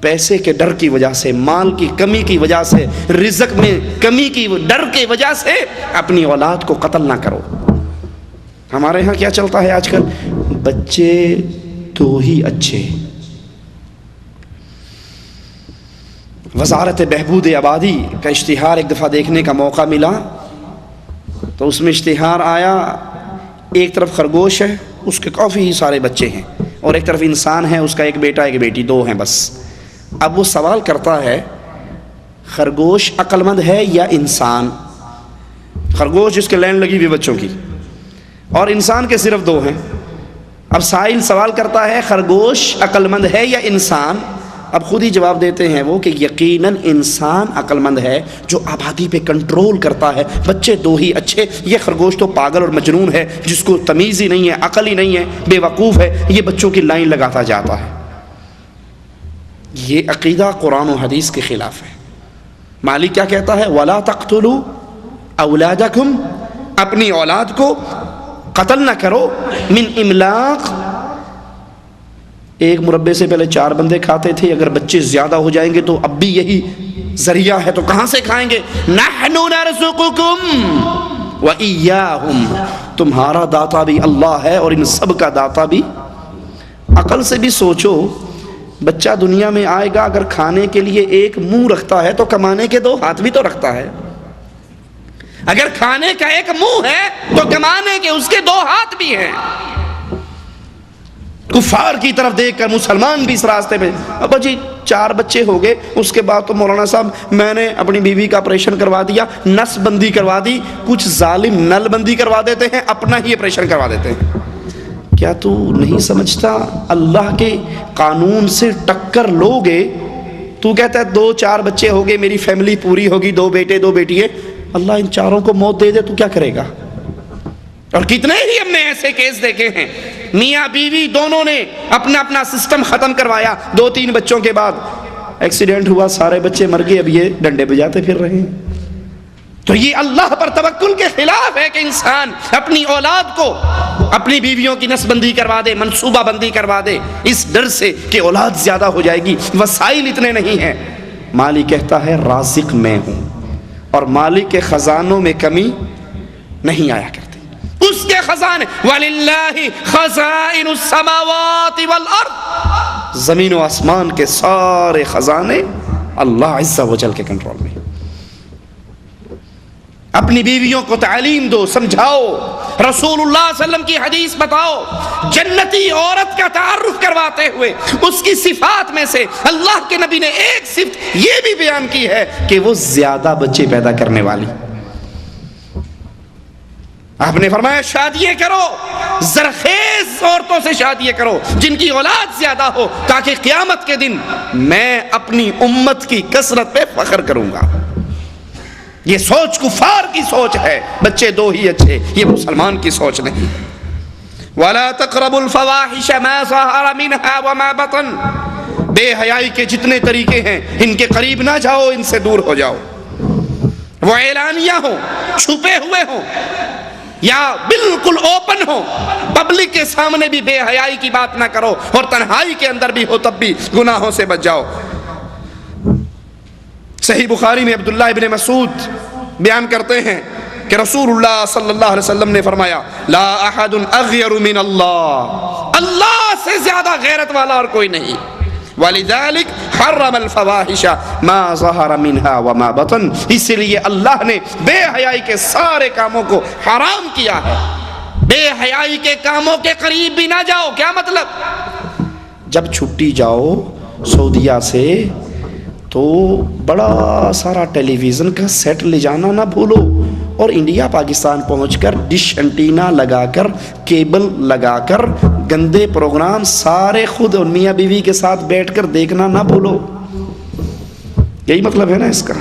پیسے کے ڈر کی وجہ سے، مال کی کمی کی وجہ سے، رزق میں کمی کی ڈر کی وجہ سے اپنی اولاد کو قتل نہ کرو۔ ہمارے ہاں کیا چلتا ہے آج کل؟ بچے تو ہی اچھے۔ وزارت بہبود آبادی کا اشتہار ایک دفعہ دیکھنے کا موقع ملا تو اس میں اشتہار آیا، ایک طرف خرگوش ہے، اس کے کافی سارے بچے ہیں، اور ایک طرف انسان ہے، اس کا ایک بیٹا ایک بیٹی، دو ہیں بس۔ اب وہ سوال کرتا ہے خرگوش عقل مند ہے یا انسان؟ خرگوش جس کے لائن لگی ہوئی بچوں کی، اور انسان کے صرف دو ہیں۔ اب سائل سوال کرتا ہے خرگوش عقل مند ہے یا انسان؟ اب خود ہی جواب دیتے ہیں وہ کہ یقیناً انسان عقل مند ہے جو آبادی پہ کنٹرول کرتا ہے، بچے دو ہی اچھے، یہ خرگوش تو پاگل اور مجنون ہے جس کو تمیز ہی نہیں ہے، عقل ہی نہیں ہے، بے وقوف ہے، یہ بچوں کی لائن لگاتا جاتا ہے۔ یہ عقیدہ قرآن و حدیث کے خلاف ہے۔ مالک کیا کہتا ہے؟ وَلَا تَقْتُلُوا أَوْلَادَكُمْ، اپنی اولاد کو قتل نہ کرو، من املاق، ایک مربے سے پہلے 4 بندے کھاتے تھے، اگر بچے زیادہ ہو جائیں گے تو اب بھی یہی ذریعہ ہے تو کہاں سے کھائیں گے؟ نحن نرزقکم وإیاہم، تمہارا داتا بھی اللہ ہے اور ان سب کا داتا بھی۔ عقل سے بھی سوچو، بچہ دنیا میں آئے گا، اگر کھانے کے لیے ایک منہ رکھتا ہے تو کمانے کے 2 ہاتھ بھی تو رکھتا ہے۔ اگر کھانے کا ایک منہ ہے تو کمانے کے اس کے 2 ہاتھ بھی ہیں۔ کفار کی طرف دیکھ کر مسلمان بھی اس راستے پہ، ابا جی 4 بچے ہو گئے، اس کے بعد تو مولانا صاحب میں نے اپنی بیوی کا آپریشن کروا دیا، نس بندی کروا دی۔ کچھ ظالم نل بندی کروا دیتے ہیں، اپنا ہی آپریشن کروا دیتے ہیں۔ کیا تو نہیں سمجھتا اللہ کے قانون سے ٹکر لوگے؟ تو کہتا ہے 2-4 بچے ہو گئے، میری فیملی پوری ہوگی، 2 بیٹے 2 بیٹیاں، اللہ ان 4 کو موت دے دے تو کیا کرے گا؟ اور کتنے ہی ہم نے ایسے کیس دیکھے ہیں، میاں بیوی دونوں نے اپنا سسٹم ختم کروایا، 2-3 بچوں کے بعد ایکسیڈنٹ ہوا، سارے بچے مر گئے، اب یہ ڈنڈے بجاتے پھر رہے ہیں۔ تو یہ اللہ پر توکل کے خلاف ہے کہ انسان اپنی اولاد کو اپنی بیویوں کی نس بندی کروا دے، منصوبہ بندی کروا دے، اس ڈر سے کہ اولاد زیادہ ہو جائے گی، وسائل اتنے نہیں ہیں۔ مالک کہتا ہے رازق میں ہوں، اور مالک کے خزانوں میں کمی نہیں آیا کرتی۔ اس کے خزانے وَلِلَّهِ خَزَائِنُ السَّمَاوَاتِ وَالْأَرْضِ، زمین و آسمان کے سارے خزانے اللہ عز و جل کے کنٹرول میں۔ اپنی بیویوں کو تعلیم دو، سمجھاؤ، رسول اللہ صلی اللہ علیہ وسلم کی حدیث بتاؤ، جنتی عورت کا تعارف کرواتے ہوئے اس کی صفات میں سے اللہ کے نبی نے ایک صفت یہ بھی بیان کی ہے کہ وہ زیادہ بچے پیدا کرنے والی۔ آپ نے فرمایا شادیاں کرو، زرخیز عورتوں سے شادیاں کرو جن کی اولاد زیادہ ہو، تاکہ قیامت کے دن میں اپنی امت کی کثرت پہ فخر کروں گا۔ یہ سوچ کفار کی سوچ ہے، بچے 2 ہی اچھے، یہ مسلمان کی سوچ نہیں۔ وَلَا تَقْرَبُوا الْفَوَاحِشَ مَا ظَهَرَ مِنْهَا وَمَا بَطَنَ، بے حیائی کے جتنے طریقے ہیں ان کے قریب نہ جاؤ، ان سے دور ہو جاؤ۔ وہ اعلانیہ ہوں، چھپے ہوئے ہوں، یا بالکل اوپن ہو، پبلک کے سامنے بھی بے حیائی کی بات نہ کرو، اور تنہائی کے اندر بھی ہو تب بھی گناہوں سے بچ جاؤ۔ صحیح بخاری میں عبداللہ ابن مسعود بیان کرتے ہیں کہ رسول اللہ صلی اللہ علیہ وسلم نے فرمایا لا احد اغیر من اللہ، اللہ سے زیادہ غیرت والا اور کوئی نہیں۔ وَلِذَلِكَ حَرَّمَ الْفَوَاحِشَ مَا ظَهَرَ مِنْهَا وَمَا بَطَنَ، اسی لیے اللہ نے بے حیائی کے سارے کاموں کو حرام کیا ہے۔ بے حیائی کے کاموں کے قریب بھی نہ جاؤ۔ کیا مطلب؟ جب چھٹی جاؤ سعودیہ سے تو بڑا سارا ٹیلی ویژن کا سیٹ لے جانا نہ بھولو، اور انڈیا پاکستان پہنچ کر ڈش انٹینا لگا کر، کیبل لگا کر گندے پروگرام سارے خود اور میاں بیوی کے ساتھ بیٹھ کر دیکھنا نہ بھولو۔ یہی مطلب ہے نا اس کا۔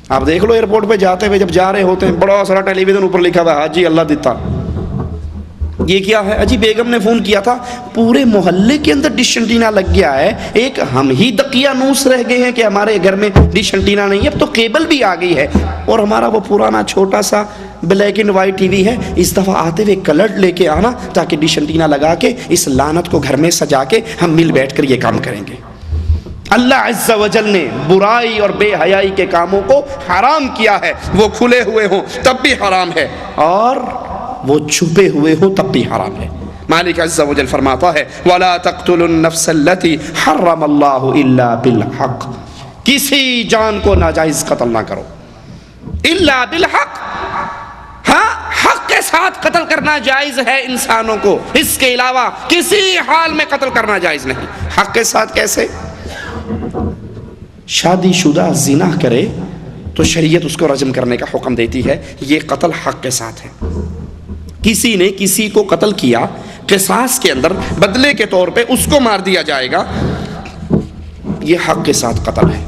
آپ دیکھ لو ایئرپورٹ پہ جاتے ہوئے جب جا رہے ہوتے ہیں بڑا سارا ٹیلی ویژن اوپر لکھا ہوا ہے حاجی اللہ دیتا، یہ کیا ہے؟ اجی بیگم نے فون کیا تھا، پورے محلے کے اندر ڈش انٹینا لگ گیا ہے، ایک ہم ہی دقیانوس رہ گئے ہیں کہ ہمارے گھر میں ڈش انٹینا نہیں ہے، اب تو کیبل بھی آ گئی ہے، اور ہمارا وہ پرانا چھوٹا سا black and white T V ہے، اس دفعہ آتے ہوئے کلرڈ لے کے آنا تاکہ ڈش انٹینا لگا کے اس لعنت کو گھر میں سجا کے ہم مل بیٹھ کر یہ کام کریں گے۔ اللہ عز و جل نے برائی اور بے حیائی کے کاموں کو حرام کیا ہے، وہ کھلے ہوئے ہوں تب بھی حرام ہے، اور وہ چھپے ہوئے ہوں تب بھی حرام ہے۔ مالک عز و جل فرماتا ہے وَلَا تَقْتُلُوا النَّفْسَ الَّتِي حَرَّمَ اللَّهُ إِلَّا بِالْحَقِّ، کسی جان کو ناجائز قتل نہ کرو، الا بالحق، ہاں حق کے ساتھ قتل کرنا جائز ہے انسانوں کو، اس کے علاوہ کسی حال میں قتل کرنا جائز نہیں۔ حق کے ساتھ کیسے؟ شادی شدہ زنا کرے تو شریعت اس کو رجم کرنے کا حکم دیتی ہے، یہ قتل حق کے ساتھ ہے۔ کسی نے کسی کو قتل کیا، قصاص کے اندر بدلے کے طور پہ اس کو مار دیا جائے گا، یہ حق کے ساتھ قتل ہے۔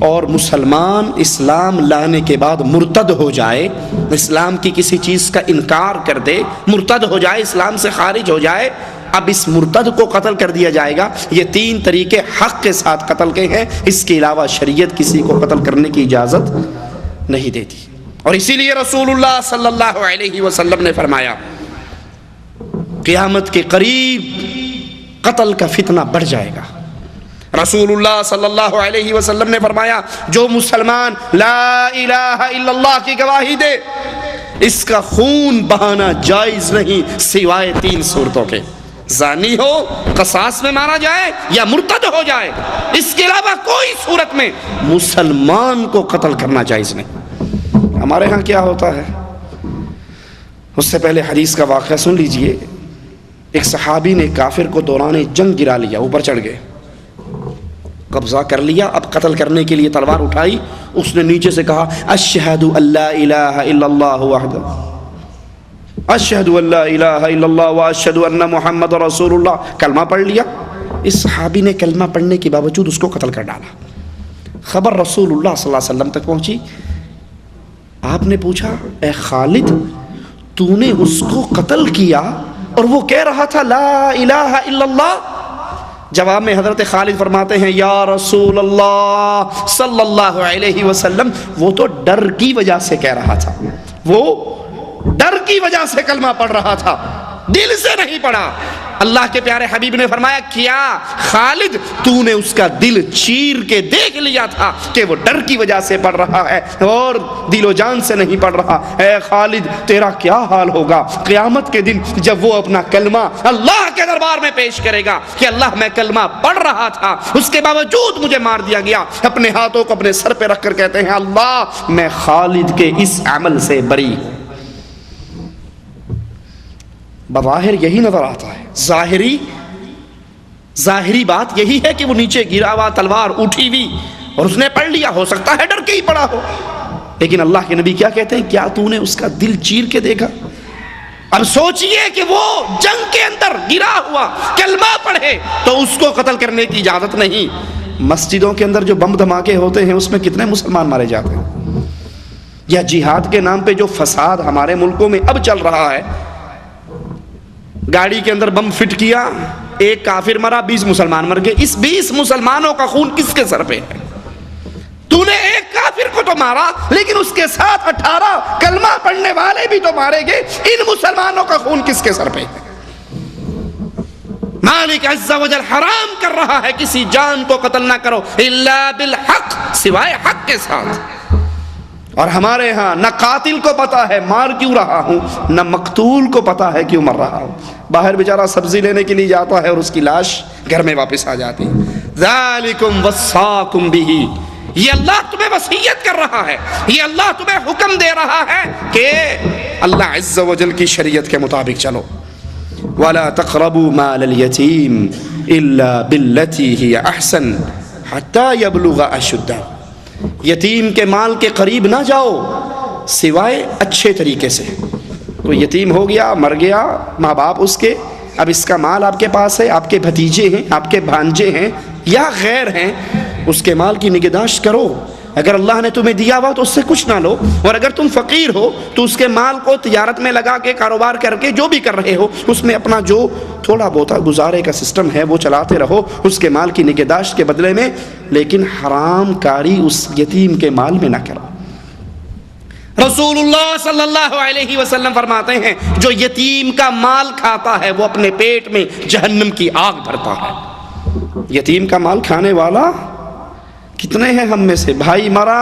اور مسلمان اسلام لانے کے بعد مرتد ہو جائے، اسلام کی کسی چیز کا انکار کر دے، مرتد ہو جائے، اسلام سے خارج ہو جائے، اب اس مرتد کو قتل کر دیا جائے گا۔ یہ 3 طریقے حق کے ساتھ قتل کے ہیں، اس کے علاوہ شریعت کسی کو قتل کرنے کی اجازت نہیں دیتی۔ اور اسی لیے رسول اللہ صلی اللہ علیہ وسلم نے فرمایا قیامت کے قریب قتل کا فتنہ بڑھ جائے گا۔ رسول اللہ صلی اللہ علیہ وسلم نے فرمایا جو مسلمان لا الہ الا اللہ کی گواہی دے اس کا خون بہانا جائز نہیں سوائے 3 صورتوں کے، زانی ہو، قصاص میں مارا جائے، یا مرتد ہو جائے، اس کے علاوہ کوئی صورت میں مسلمان کو قتل کرنا جائز نہیں۔ ہمارے ہاں کیا ہوتا ہے؟ اس سے پہلے حدیث کا واقعہ سن لیجئے۔ ایک صحابی نے کافر کو دوران جنگ گرا لیا، اوپر چڑھ گئے، قبضہ کر لیا، اب قتل کرنے کے لیے تلوار اٹھائی، اس نے نیچے سے کہا اشہد ان لا الہ الا اللہ وحدہ، اشہد ان لا الہ الا اللہ واشہد ان محمد رسول اللہ، کلمہ پڑھ لیا۔ اس صحابی نے کلمہ پڑھنے کے باوجود اس کو قتل کر ڈالا۔ خبر رسول اللہ صلی اللہ علیہ وسلم تک پہنچی، آپ نے پوچھا اے خالد تو نے اس کو قتل کیا اور وہ کہہ رہا تھا لا الہ الا اللہ؟ جواب میں حضرت خالد فرماتے ہیں یا رسول اللہ صلی اللہ علیہ وسلم وہ تو ڈر کی وجہ سے کہہ رہا تھا، وہ ڈر کی وجہ سے کلمہ پڑھ رہا تھا، دل سے نہیں پڑھا۔ اللہ کے پیارے حبیب نے فرمایا کیا خالد تو نے اس کا دل چیر کے دیکھ لیا تھا کہ وہ ڈر کی وجہ سے پڑھ رہا ہے اور دل و جان سے نہیں پڑھ رہا؟ اے خالد تیرا کیا حال ہوگا قیامت کے دن جب وہ اپنا کلمہ اللہ کے دربار میں پیش کرے گا کہ اللہ میں کلمہ پڑھ رہا تھا اس کے باوجود مجھے مار دیا گیا، اپنے ہاتھوں کو اپنے سر پہ رکھ کر کہتے ہیں اللہ میں خالد کے اس عمل سے بری ہوں۔ بظاہر یہی نظر آتا ہے، ظاہری بات یہی ہے کہ وہ نیچے گرا ہوا، تلوار اٹھی ہوئی اور اس نے پڑھ لیا، ہو سکتا ہے ڈر کے ہی پڑا ہو، لیکن اللہ کے نبی کیا کہتے ہیں کیا تو نے اس کا دل چیر کے دیکھا؟ اب سوچئے کہ وہ جنگ کے اندر گرا ہوا کلمہ پڑھے تو اس کو قتل کرنے کی اجازت نہیں۔ مسجدوں کے اندر جو بم دھماکے ہوتے ہیں اس میں کتنے مسلمان مارے جاتے ہیں، یا جہاد کے نام پہ جو فساد ہمارے ملکوں میں اب چل رہا ہے، گاڑی کے اندر بم فٹ کیا، ایک کافر مرا، 20 مسلمان مر گئے، اس 20 مسلمانوں کا خون کس کے سر پہ ہے؟ تو نے ایک کافر کو تو مارا لیکن اس کے ساتھ 18 کلمہ پڑھنے والے بھی تو مارے گئے، ان مسلمانوں کا خون کس کے سر پہ ہے؟ مالک عز و جل حرام کر رہا ہے کسی جان کو قتل نہ کرو الا بالحق، سوائے حق کے ساتھ۔ اور ہمارے ہاں نہ قاتل کو پتا ہے مار کیوں رہا ہوں، نہ مقتول کو پتا ہے کیوں مر رہا ہوں، باہر بیچارہ سبزی لینے کے لیے جاتا ہے اور اس کی لاش گھر میں واپس آ جاتی ہے۔ ذالکم وصاکم بہ، یہ اللہ تمہیں وصیت کر رہا ہے، یہ اللہ تمہیں حکم دے رہا ہے کہ اللہ عز و جل کی شریعت کے مطابق چلو۔ وَلَا تَقْرَبُوا مَالَ الْيَتِيمِ إِلَّا بِالَّتِي هِيَ أَحْسَنُ حَتَّى يَبْلُغَ أَشُدَّهُ، یتیم کے مال کے قریب نہ جاؤ سوائے اچھے طریقے سے۔ کوئی یتیم ہو گیا، مر گیا، ماں باپ اس کے، اب اس کا مال آپ کے پاس ہے، آپ کے بھتیجے ہیں، آپ کے بھانجے ہیں یا غیر ہیں، اس کے مال کی نگہداشت کرو۔ اگر اللہ نے تمہیں دیا ہوا تو اس سے کچھ نہ لو، اور اگر تم فقیر ہو تو اس کے مال کو تجارت میں لگا کے، کاروبار کر کے، جو بھی کر رہے ہو اس میں اپنا جو تھوڑا بہت گزارے کا سسٹم ہے وہ چلاتے رہو اس کے مال کی نگہداشت کے بدلے میں، لیکن حرام کاری اس یتیم کے مال میں نہ کرو۔ رسول اللہ صلی اللہ علیہ وسلم فرماتے ہیں جو یتیم کا مال کھاتا ہے وہ اپنے پیٹ میں جہنم کی آگ بھرتا ہے۔ یتیم کا مال کھانے والا کتنے ہیں ہم میں سے؟ بھائی مرا،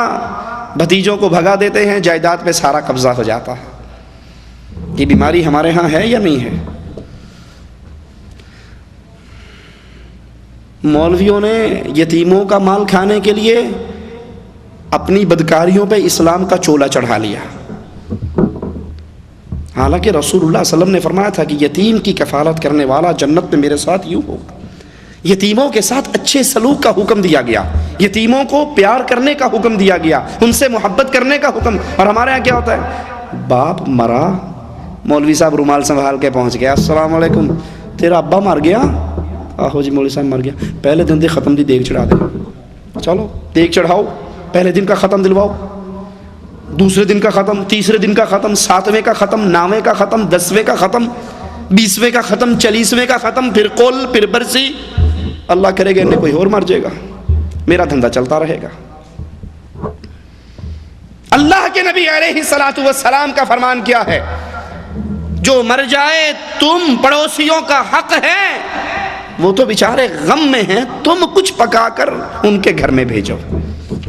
بھتیجوں کو بھگا دیتے ہیں، جائیداد پہ سارا قبضہ ہو جاتا ہے۔ یہ بیماری ہمارے ہاں ہے یا نہیں ہے؟ مولویوں نے یتیموں کا مال کھانے کے لیے اپنی بدکاریوں پہ اسلام کا چولا چڑھا لیا، حالانکہ رسول اللہ صلی اللہ علیہ وسلم نے فرمایا تھا کہ یتیم کی کفالت کرنے والا جنت میں میرے ساتھ یوں ہوگا۔ یتیموں کے ساتھ اچھے سلوک کا حکم دیا گیا، یتیموں کو پیار کرنے کا حکم دیا گیا، ان سے محبت کرنے کا حکم۔ اور ہمارے یہاں کیا ہوتا ہے، باپ مرا، مولوی صاحب رومال سنبھال کے پہنچ گیا، السلام علیکم، تیرا ابا مر گیا؟ آہو جی مولوی صاحب مر گیا، پہلے دن دی ختم دی دیگ چڑھا دے، چلو دیگ چڑھاؤ، پہلے دن کا ختم دلواؤ، دوسرے دن کا ختم، تیسرے دن کا ختم، 7ویں کا ختم، 9ویں کا ختم، 10ویں کا ختم، 20ویں کا ختم، 40ویں کا ختم، پھر قول، پھر برسی۔ اللہ کرے گا انہیں کوئی اور مر جائے گا، میرا دھندا چلتا رہے گا۔ اللہ کے نبی علیہ الصلوۃ والسلام کا فرمان کیا ہے؟ جو مر جائے تم پڑوسیوں کا حق ہے، وہ تو بیچارے غم میں ہیں، تم کچھ پکا کر ان کے گھر میں بھیجو،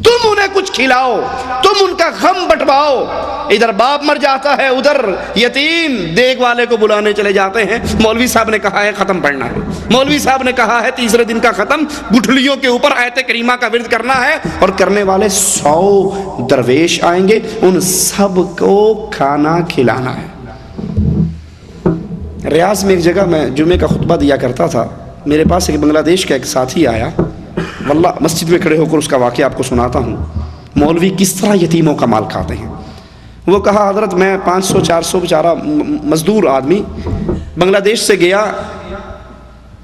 تم انہیں کچھ کھلاؤ، تم ان کا غم بٹواؤ۔ ادھر باپ مر جاتا ہے، ادھر یتیم دیگ والے کو بلانے چلے جاتے ہیں، مولوی صاحب نے کہا ہے ختم پڑھنا ہے، مولوی صاحب نے کہا ہے تیسرے دن کا ختم، گٹھلیوں کے اوپر آیت کریمہ کا ورد کرنا ہے، اور کرنے والے 100 درویش آئیں گے، ان سب کو کھانا کھلانا ہے۔ ریاض میں ایک جگہ میں جمعے کا خطبہ دیا کرتا تھا، میرے پاس ایک بنگلہ دیش کا ایک ساتھی آیا، واللہ مسجد میں کھڑے ہو کر اس کا واقعہ آپ کو سناتا ہوں، مولوی کس طرح یتیموں کا مال کھاتے ہیں۔ وہ کہا حضرت میں 500 400 بیچارہ مزدور آدمی بنگلہ دیش سے گیا،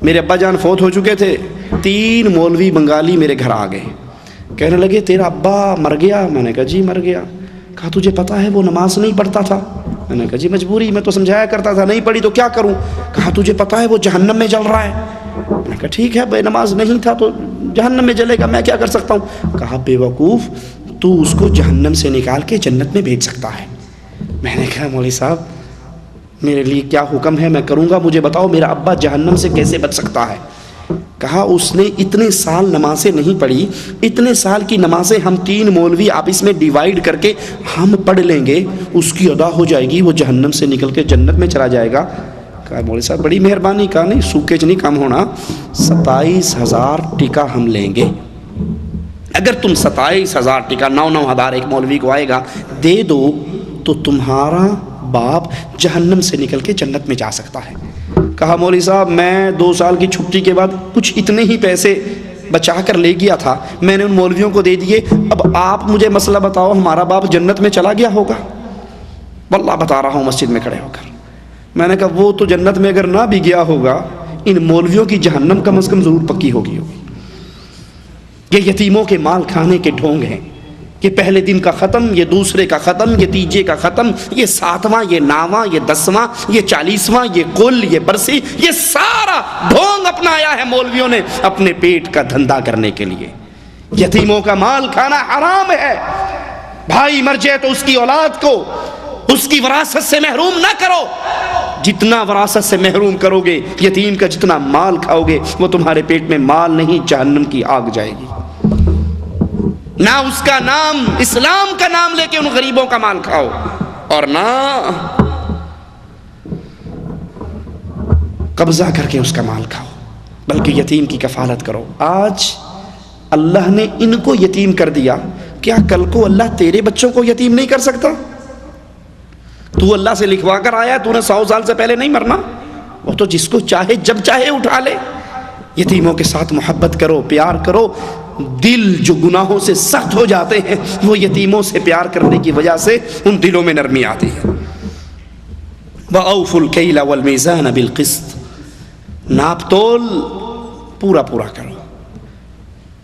میرے ابا جان فوت ہو چکے تھے، 3 مولوی بنگالی میرے گھر آ گئے، کہنے لگے تیرا ابا مر گیا؟ میں نے کہا جی مر گیا۔ کہا تجھے پتا ہے وہ نماز نہیں پڑھتا تھا؟ میں نے کہا جی مجبوری، میں تو سمجھایا کرتا تھا، نہیں پڑھی تو کیا کروں؟ کہا تجھے پتا ہے وہ جہنم میں جل رہا ہے؟ میں نے کہا ٹھیک ہے بے نماز نہیں تھا تو جہنم میں جلے گا، میں کیا کر سکتا ہوں؟ کہا بے وقوف، تو اس کو جہنم سے نکال کے جنت میں بھیج سکتا ہے۔ میں نے کہا مولوی صاحب میرے لیے کیا حکم ہے، میں کروں گا، مجھے بتاؤ میرا ابا جہنم سے کیسے بچ سکتا ہے؟ کہا اس نے اتنے سال نمازیں نہیں پڑھی، اتنے سال کی نمازیں ہم 3 مولوی آپس میں ڈیوائیڈ کر کے ہم پڑھ لیں گے، اس کی ادا ہو جائے گی، وہ جہنم سے نکل کے جنت میں چلا جائے گا۔ کہا مولوی صاحب بڑی مہربانی۔ کہا نہیں سوکیج نہیں کم ہونا، 27,000 ٹکا ہم لیں گے، اگر تم 27,000 ٹکا 9,000 ایک مولوی کو آئے گا دے دو تو تمہارا باپ جہنم سے نکل کے جنت میں جا سکتا ہے۔ کہا مولوی صاحب میں 2 سال کی چھٹی کے بعد کچھ اتنے ہی پیسے بچا کر لے گیا تھا، میں نے ان مولویوں کو دے دیے، اب آپ مجھے مسئلہ بتاؤ ہمارا باپ جنت میں چلا گیا ہوگا؟ واللہ بتا رہا ہوں مسجد میں کھڑے ہو کر۔ میں نے کہا وہ تو جنت میں اگر نہ بھی گیا ہوگا، ان مولویوں کی جہنم کم از کم ضرور پکی ہوگی۔ یہ یتیموں کے مال کھانے کے ڈھونگ ہیں کہ پہلے دن کا ختم، یہ دوسرے کا ختم، یہ تیجے کا ختم، یہ 7واں، یہ 9واں، یہ 10واں، یہ 40واں، یہ کل، یہ برسی، یہ سارا ڈھونگ اپنایا ہے مولویوں نے اپنے پیٹ کا دھندا کرنے کے لیے۔ یتیموں کا مال کھانا حرام ہے۔ بھائی مر جائے تو اس کی اولاد کو اس کی وراثت سے محروم نہ کرو، جتنا وراثت سے محروم کرو گے، یتیم کا جتنا مال کھاؤ گے وہ تمہارے پیٹ میں مال نہیں جہنم کی آگ جائے گی۔ نہ اس کا نام اسلام کا نام لے کے ان غریبوں کا مال کھاؤ، اور نہ قبضہ کر کے اس کا مال کھاؤ، بلکہ یتیم کی کفالت کرو۔ آج اللہ نے ان کو یتیم کر دیا، کیا کل کو اللہ تیرے بچوں کو یتیم نہیں کر سکتا؟ تو اللہ سے لکھوا کر آیا، تو نے 100 سال سے پہلے نہیں مرنا، وہ تو جس کو چاہے جب چاہے اٹھا لے۔ یتیموں کے ساتھ محبت کرو، پیار کرو۔ دل جو گناہوں سے سخت ہو جاتے ہیں وہ یتیموں سے پیار کرنے کی وجہ سے ان دلوں میں نرمی آتی ہے۔ وَأَوْفُوا الْكَيْلَ وَالْمِيزَانَ بِالْقِسْطِ، ناپ تول پورا پورا کرو۔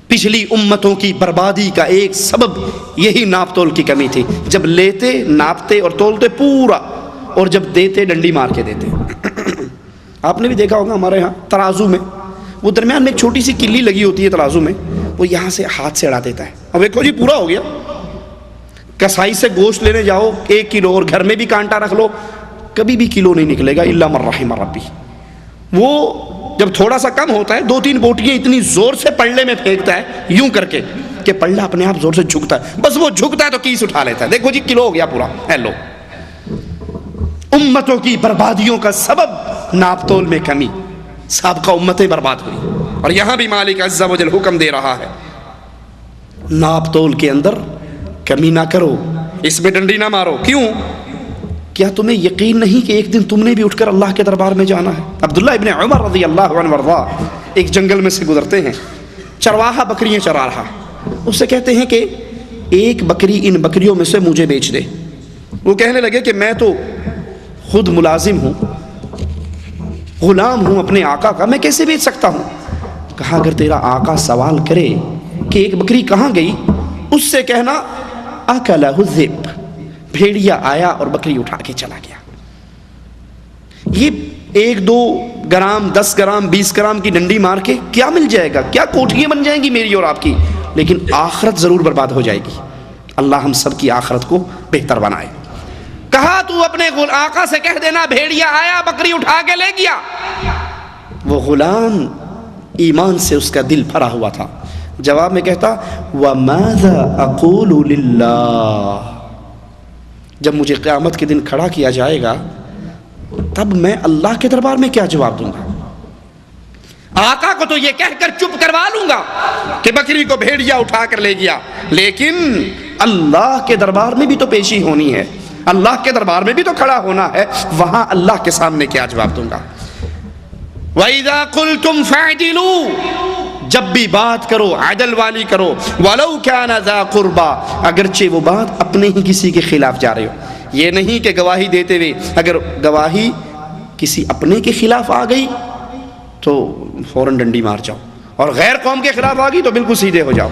پچھلی امتوں کی بربادی کا ایک سبب یہی ناپ تول کی کمی تھی، جب لیتے ناپتے اور تولتے پورا، اور جب دیتے ڈنڈی مار کے دیتے۔ آپ نے بھی دیکھا ہوگا ہمارے ہاں ترازو میں وہ درمیان میں ایک چھوٹی سی کلی لگی ہوتی ہے ترازو میں، وہ یہاں سے ہاتھ سے اڑا دیتا ہے، اب دیکھو جی پورا ہو گیا۔ کسائی سے گوشت لینے جاؤ 1 کلو، اور گھر میں بھی کانٹا رکھ لو، کبھی بھی کلو نہیں نکلے گا، الا من رحم ربی۔ وہ جب تھوڑا سا کم ہوتا ہے 2-3 بوٹیاں اتنی زور سے پلڑے میں پھینکتا ہے یوں کر کے کہ پلڑا اپنے آپ زور سے جھکتا ہے، بس وہ جھکتا ہے تو کیس اٹھا لیتا ہے، دیکھو جی کلو ہو گیا پورا، ہیلو۔ امتوں کی بربادیوں کا سبب ناپ تول میں کمی، سابقہ امتیں برباد ہوئی، اور یہاں بھی مالک عز و جل حکم دے رہا ہے ناپ تول کے اندر کمی نہ کرو، اس میں ڈنڈی نہ مارو۔ کیوں؟ کیا تمہیں یقین نہیں کہ ایک دن تم نے بھی اٹھ کر اللہ کے دربار میں جانا ہے؟ عبداللہ ابن عمر رضی اللہ عنہ وارضاہ ایک جنگل میں سے گزرتے ہیں، چرواہا بکریاں چرا رہا، اس سے کہتے ہیں کہ ایک بکری ان بکریوں میں سے مجھے بیچ دے۔ وہ کہنے لگے کہ میں تو خود ملازم ہوں، غلام ہوں اپنے آقا کا، میں کیسے بیچ سکتا ہوں؟ کہا اگر تیرا آقا سوال کرے کہ ایک بکری کہاں گئی، اس سے کہنا اکلہ الذئب، بھیڑیا آیا اور بکری اٹھا کے چلا گیا۔ یہ 1-2 گرام 10 گرام 20 گرام کی ڈنڈی مار کے کیا مل جائے گا؟ کیا کوٹھیاں بن جائیں گی میری اور آپ کی؟ لیکن آخرت ضرور برباد ہو جائے گی۔ اللہ ہم سب کی آخرت کو بہتر بنائے۔ کہا تو اپنے آقا سے کہہ دینا بھیڑیا آیا بکری اٹھا کے لے گیا۔ وہ غلام ایمان سے اس کا دل بھرا ہوا تھا، جواب میں کہتا وَمَاذَا أَقُولُ لِلَّهِ، جب مجھے قیامت کے دن کھڑا کیا جائے گا تب میں اللہ کے دربار میں کیا جواب دوں گا؟ آقا کو تو یہ کہہ کر چپ کروا لوں گا کہ بکری کو بھیڑیا اٹھا کر لے گیا، لیکن اللہ کے دربار میں بھی تو پیشی ہونی ہے۔ اللہ کے دربار میں بھی تو کھڑا ہونا ہے، وہاں اللہ کے سامنے کیا جواب دوں گا؟ وَإِذَا قُلْتُمْ فَاعْدِلُوا، جب بھی بات کرو عدل والی کرو، وَلَوْ كَانَ ذَا قُرْبَى، اگرچہ وہ بات اپنے ہی کسی کے خلاف جا رہے ہو۔ یہ نہیں کہ گواہی دیتے ہوئے اگر گواہی کسی اپنے کے خلاف آ گئی تو فوراً ڈنڈی مار جاؤ، اور غیر قوم کے خلاف آ گئی تو بالکل سیدھے ہو جاؤ۔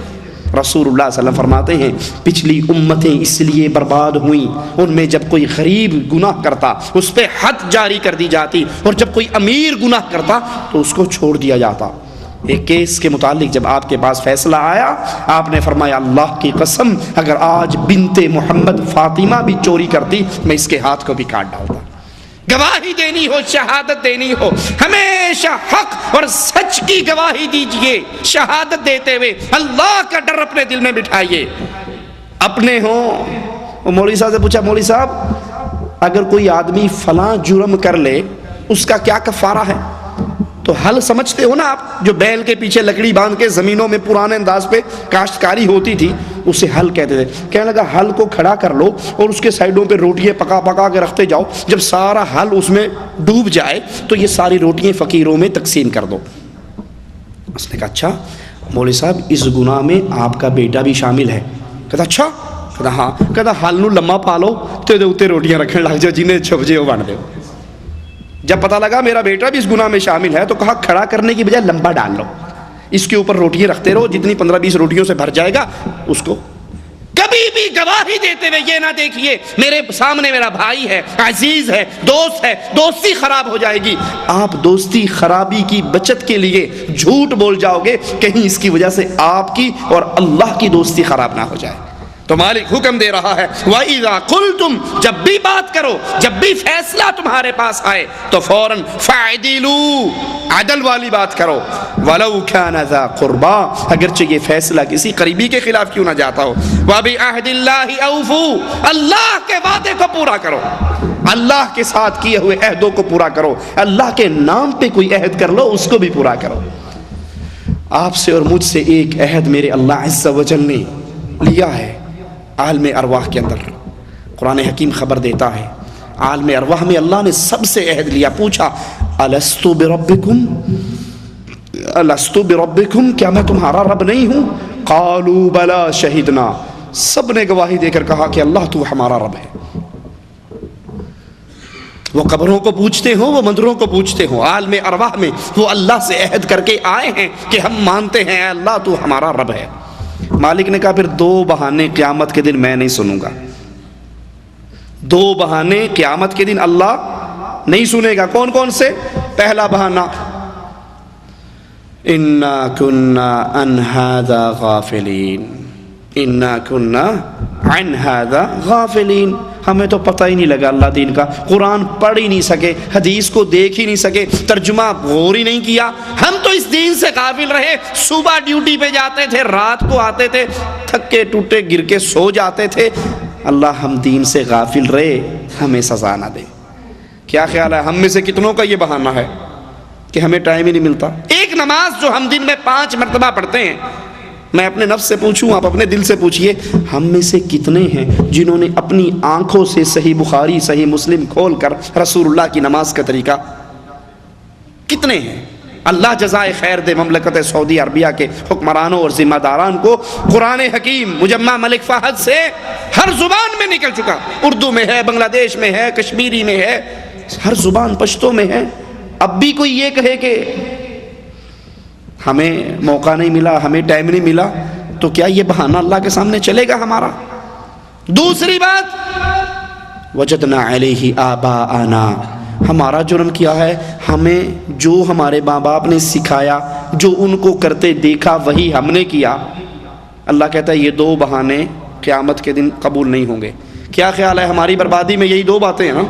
رسول اللہ صلی اللہ علیہ وسلم فرماتے ہیں پچھلی امتیں اس لیے برباد ہوئیں، ان میں جب کوئی غریب گناہ کرتا اس پہ حد جاری کر دی جاتی، اور جب کوئی امیر گناہ کرتا تو اس کو چھوڑ دیا جاتا۔ ایک کیس کے متعلق جب آپ کے پاس فیصلہ آیا، آپ نے فرمایا اللہ کی قسم اگر آج بنت محمد فاطمہ بھی چوری کرتی میں اس کے ہاتھ کو بھی کاٹ ڈالتا۔ گواہی دینی ہو، شہادت دینی ہو، ہمیشہ حق اور سچ کی گواہی دیجئے۔ شہادت دیتے ہوئے اللہ کا ڈر اپنے دل میں بٹھائیے۔ اپنے ہوں، وہ مولوی صاحب سے پوچھا مولوی صاحب اگر کوئی آدمی فلاں جرم کر لے اس کا کیا کفارہ ہے؟ تو حل سمجھتے ہو نا آپ، جو بیل کے پیچھے لکڑی باندھ کے زمینوں میں پرانے انداز پہ کاشتکاری ہوتی تھی اسے حل کہتے تھے۔ کہنے لگا حل کو کھڑا کر لو اور اس کے سائیڈوں پہ روٹیاں پکا پکا کے رکھتے جاؤ، جب سارا حل اس میں ڈوب جائے تو یہ ساری روٹیاں فقیروں میں تقسیم کر دو۔ اس نے کہا اچھا مولوی صاحب اس گناہ میں آپ کا بیٹا بھی شامل ہے؟ کہتا اچھا، کہتا ہاں، کہتا حل نو لمبا پالو تے اوتے روٹیاں رکھنے لگ جاؤ، جنہیں چھپ جے وہ بن دے۔ جب پتہ لگا میرا بیٹا بھی اس گناہ میں شامل ہے تو کہا کھڑا کرنے کی بجائے لمبا ڈال لو، اس کے اوپر روٹیاں رکھتے رہو، جتنی 15-20 روٹیوں سے بھر جائے گا اس کو۔ کبھی بھی گواہی دیتے ہوئے یہ نہ دیکھیے میرے سامنے میرا بھائی ہے، عزیز ہے، دوست ہے، دوستی خراب ہو جائے گی۔ آپ دوستی خرابی کی بچت کے لیے جھوٹ بول جاؤ گے، کہیں اس کی وجہ سے آپ کی اور اللہ کی دوستی خراب نہ ہو جائے۔ تو مالک حکم دے رہا ہے وَإِذَا قُلْتُمْ، جب بھی بات کرو، جب بھی فیصلہ تمہارے پاس آئے تو فوراً فَاعْدِلُوا، عدل والی بات کرو، وَلَوْ كَانَ ذَا قُرْبَى، اگرچہ یہ فیصلہ کسی قریبی کے خلاف کیوں نہ جاتا ہو۔ وَبِعَهْدِ اللَّهِ أَوْفُوا، اللہ کے وعدے کو پورا کرو، اللہ کے ساتھ کیے ہوئے عہدوں کو پورا کرو، اللہ کے نام پہ کوئی عہد کر لو اس کو بھی پورا کرو۔ آپ سے اور مجھ سے ایک عہد میرے اللہ عز و جل نے لیا ہے عالم ارواح کے اندر۔ قرآن حکیم خبر دیتا ہے عالم ارواح میں اللہ نے سب سے عہد لیا، پوچھا الستو بربکم، الستو بربکم، کیا میں تمہارا رب نہیں ہوں؟ قالوا بلا شہدنا، سب نے گواہی دے کر کہا کہ اللہ تو ہمارا رب ہے۔ وہ قبروں کو پوچھتے ہوں، وہ مندروں کو پوچھتے ہوں، عالم ارواح میں وہ اللہ سے عہد کر کے آئے ہیں کہ ہم مانتے ہیں اے اللہ تو ہمارا رب ہے۔ مالک نے کہا پھر 2 بہانے قیامت کے دن میں نہیں سنوں گا، 2 بہانے قیامت کے دن اللہ نہیں سنے گا۔ کون کون سے؟ پہلا بہانہ انا کنا عن ھذا غافلین، انا کنا عن ھذا غافلین، ہمیں تو پتہ ہی نہیں لگا اللہ دین کا، قرآن پڑھ ہی نہیں سکے، حدیث کو دیکھ ہی نہیں سکے، ترجمہ غور ہی نہیں کیا، ہم تو اس دین سے غافل رہے، صبح ڈیوٹی پہ جاتے تھے، رات کو آتے تھے، تھکے ٹوٹے گر کے سو جاتے تھے، اللہ ہم دین سے غافل رہے، ہمیں سزا نہ دے۔ کیا خیال ہے ہم میں سے کتنوں کا یہ بہانہ ہے کہ ہمیں ٹائم ہی نہیں ملتا؟ ایک نماز جو ہم دن میں 5 مرتبہ پڑھتے ہیں، میں اپنے نفس سے پوچھوں، آپ اپنے دل سے پوچھئے، ہم میں سے کتنے ہیں جنہوں نے اپنی آنکھوں سے صحیح بخاری صحیح مسلم کھول کر رسول اللہ کی نماز کا طریقہ، کتنے ہیں؟ اللہ جزائے خیر دے مملکت سعودی عربیہ کے حکمرانوں اور ذمہ داران کو، قرآن حکیم مجمع ملک فہد سے ہر زبان میں نکل چکا، اردو میں ہے، بنگلہ دیش میں ہے، کشمیری میں ہے، ہر زبان پشتو میں ہے۔ اب بھی کوئی یہ کہے کہ ہمیں موقع نہیں ملا، ہمیں ٹائم نہیں ملا، تو کیا یہ بہانہ اللہ کے سامنے چلے گا ہمارا؟ دوسری بات وجدنا علیہ آباءنا، ہمارا جرم کیا ہے؟ ہمیں جو ہمارے ماں باپ نے سکھایا، جو ان کو کرتے دیکھا وہی ہم نے کیا۔ اللہ کہتا ہے یہ 2 بہانے قیامت کے دن قبول نہیں ہوں گے۔ کیا خیال ہے ہماری بربادی میں یہی 2 باتیں ہیں نا؟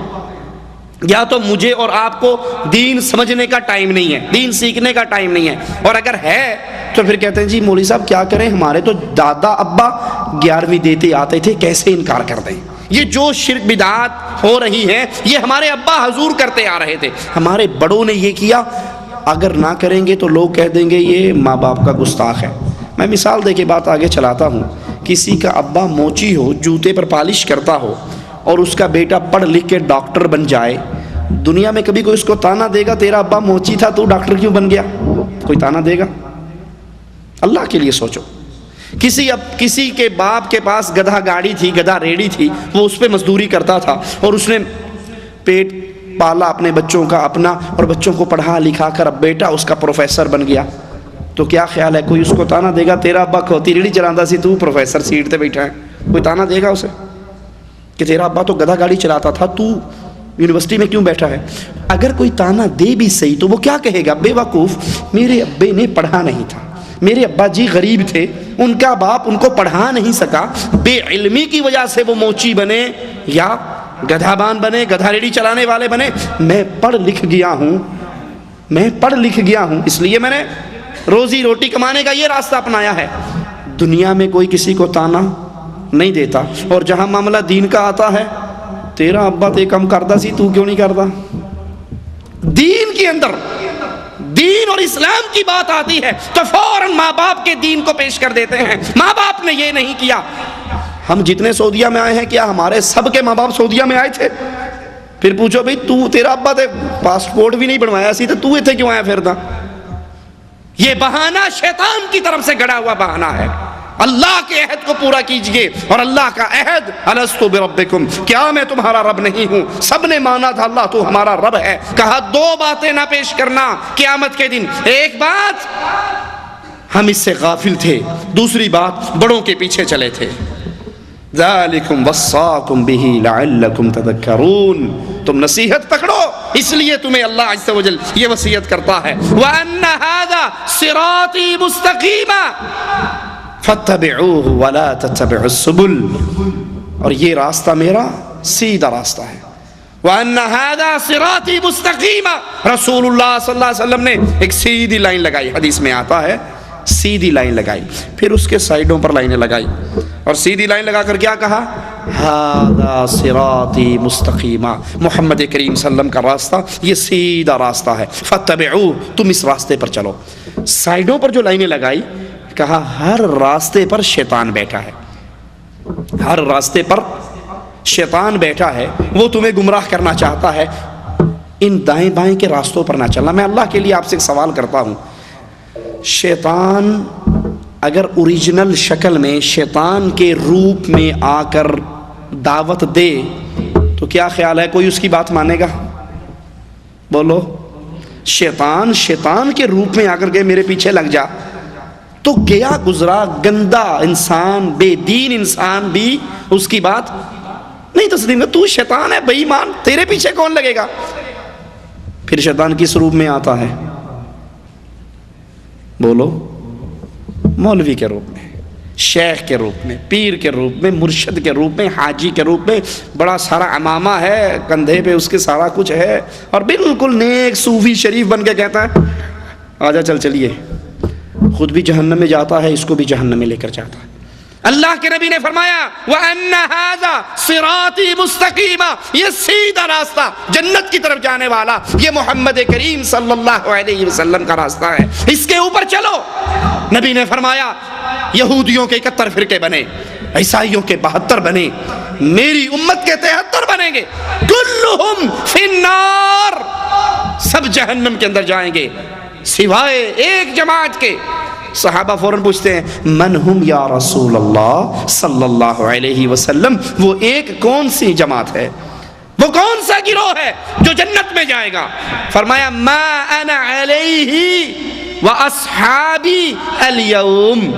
یا تو مجھے اور آپ کو دین سمجھنے کا ٹائم نہیں ہے، دین سیکھنے کا ٹائم نہیں ہے، اور اگر ہے تو پھر کہتے ہیں جی مولوی صاحب کیا کریں، ہمارے تو دادا ابا 11ویں دیتے آتے تھے، کیسے انکار کر دیں؟ یہ جو شرک بدعات ہو رہی ہیں یہ ہمارے ابا حضور کرتے آ رہے تھے، ہمارے بڑوں نے یہ کیا، اگر نہ کریں گے تو لوگ کہہ دیں گے یہ ماں باپ کا گستاخ ہے۔ میں مثال دے کے بات آگے چلاتا ہوں، کسی کا ابا موچی ہو، جوتے پر پالش کرتا ہو، اور اس کا بیٹا پڑھ لکھ کے ڈاکٹر بن جائے، دنیا میں کبھی کوئی اس کو تانا دے گا تیرا ابا موچی تھا تو ڈاکٹر کیوں بن گیا؟ کوئی تانا دے گا؟ اللہ کے لیے سوچو. کسی کے باپ کے پاس گدھا گاڑی تھی، گدھا ریڑی تھی، وہ اس پہ مزدوری کرتا تھا اور اس نے پیٹ پالا اپنے بچوں کا اپنا اور بچوں کو پڑھا لکھا کر اب بیٹا اس کا پروفیسر بن گیا. تو کیا خیال ہے کوئی اس کو تانا دے گا تیرا ابا کھوتی ریڑھی چلاتا سی تو پروفیسر سیٹ تے بیٹھا ہے؟ کوئی تانا دے گا اسے کہ تیرا ابا تو گدھا گاڑی چلاتا تھا تو یونیورسٹی میں کیوں بیٹھا ہے؟ اگر کوئی تانا دے بھی صحیح تو وہ کیا کہے گا؟ بے وقوف، میرے ابے نے پڑھا نہیں تھا، میرے ابا جی غریب تھے، ان کا باپ ان کو پڑھا نہیں سکا، بے علمی کی وجہ سے وہ موچی بنے یا گدھا بان بنے، گدھا ریڑھی چلانے والے بنے. میں پڑھ لکھ گیا ہوں، اس لیے میں نے روزی روٹی کمانے کا یہ راستہ اپنایا ہے. دنیا میں کوئی کسی کو تانا نہیں دیتا، اور جہاں معاملہ دین کا آتا ہے تیرا ابا تے کم کردا سی تو کیوں نہیں کردا؟ دین کے اندر دین اور اسلام کی بات آتی ہے تو فوراً ماں باپ کے دین کو پیش کر دیتے ہیں. ماں باپ نے یہ نہیں کیا. ہم جتنے سعودیہ میں آئے ہیں کیا ہمارے سب کے ماں باپ سعودیہ میں آئے تھے؟ پھر پوچھو بھئی تیرا ابا تے پاسپورٹ بھی نہیں بنوایا سی تو اتنے کیوں آیا پھردا؟ یہ بہانہ شیطان کی طرف سے گڑا ہوا بہانہ ہے. اللہ کے عہد کو پورا کیجئے، اور اللہ کا عہد الستُ بربکم، کیا میں تمہارا رب نہیں ہوں؟ سب نے مانا تھا اللہ تو ہمارا رب ہے. کہا دو باتیں نہ پیش کرنا قیامت کے دن. ایک بات ہم اس سے غافل تھے، دوسری بات بڑوں کے پیچھے چلے تھے. ذالکم وصاکم بہ لعلکم تذکرون، تم نصیحت پکڑو اس لیے تمہیں اللہ عز و جل یہ وصیت کرتا ہے. وَأَنَّ هَذَا صِرَاطِي مُسْتَقِيمًا فَاتَّبِعُوهُ وَلَا تَتَّبِعُوا السُّبُلَ، اور یہ راستہ میرا سیدھا راستہ ہے. وَأَنَّ هَذَا صِرَاطِي مُسْتَقِيمًا، رسول اللہ صلی اللہ علیہ وسلم نے ایک سیدھی لائن لگائی، حدیث میں آتا ہے سیدھی لائن لگائی، پھر اس کے سائیڈوں پر لائنیں لگائی، اور سیدھی لائن لگا کر کیا کہا؟ هَذَا صِرَاطِي مُسْتَقِيمًا، محمد کریم صلی اللہ علیہ وسلم کا راستہ یہ سیدھا راستہ ہے. فَاتَّبِعُوهُ، تم اس راستے پر چلو. سائیڈوں پر جو لائنیں لگائی، کہا ہر راستے پر شیطان بیٹھا ہے، ہر راستے پر شیطان بیٹھا ہے، وہ تمہیں گمراہ کرنا چاہتا ہے. ان دائیں بائیں کے راستوں پر نہ چلنا. میں اللہ کے لیے آپ سے ایک سوال کرتا ہوں، شیطان اگر اوریجنل شکل میں شیطان کے روپ میں آ کر دعوت دے تو کیا خیال ہے کوئی اس کی بات مانے گا؟ بولو. شیطان کے روپ میں آ کر کے میرے پیچھے لگ جا تو گیا گزرا گندا انسان، بے دین انسان بھی اس کی بات نہیں تسلیم کرتا. تو شیطان ہے، بے ایمان، تیرے پیچھے کون لگے گا؟ پھر شیطان کس روپ میں آتا ہے؟ بولو. مولوی کے روپ میں، شیخ کے روپ میں، پیر کے روپ میں، مرشد کے روپ میں، حاجی کے روپ میں. بڑا سارا عمامہ ہے کندھے پہ اس کے، سارا کچھ ہے، اور بالکل نیک صوفی شریف بن کے کہتا ہے آجا چلیے. خود بھی جہنم میں جاتا ہے، اس کو بھی جہنم میں لے کر جاتا ہے. اللہ کے نبی نے فرمایا وَأَنَّ هَذَا صِرَاطِي مُسْتَقِيمًا، یہ سیدھا راستہ جنت کی طرف جانے والا یہ محمد کریم صلی اللہ علیہ وسلم کا راستہ ہے، اس کے اوپر چلو. نبی نے فرمایا یہودیوں کے 71 فرقے بنے، عیسائیوں کے 72 بنے، میری امت کے 73 بنیں گے. کلہم فی النار، سب جہنم کے اندر جائیں گے سوائے ایک جماعت کے. صحابہ فوراً پوچھتے ہیں من ہم یا رسول اللہ صلی اللہ علیہ وسلم، وہ ایک کون سی جماعت ہے، وہ کون سا گروہ ہے جو جنت میں جائے گا؟ فرمایا ما انا علیہ واصحابی اليوم،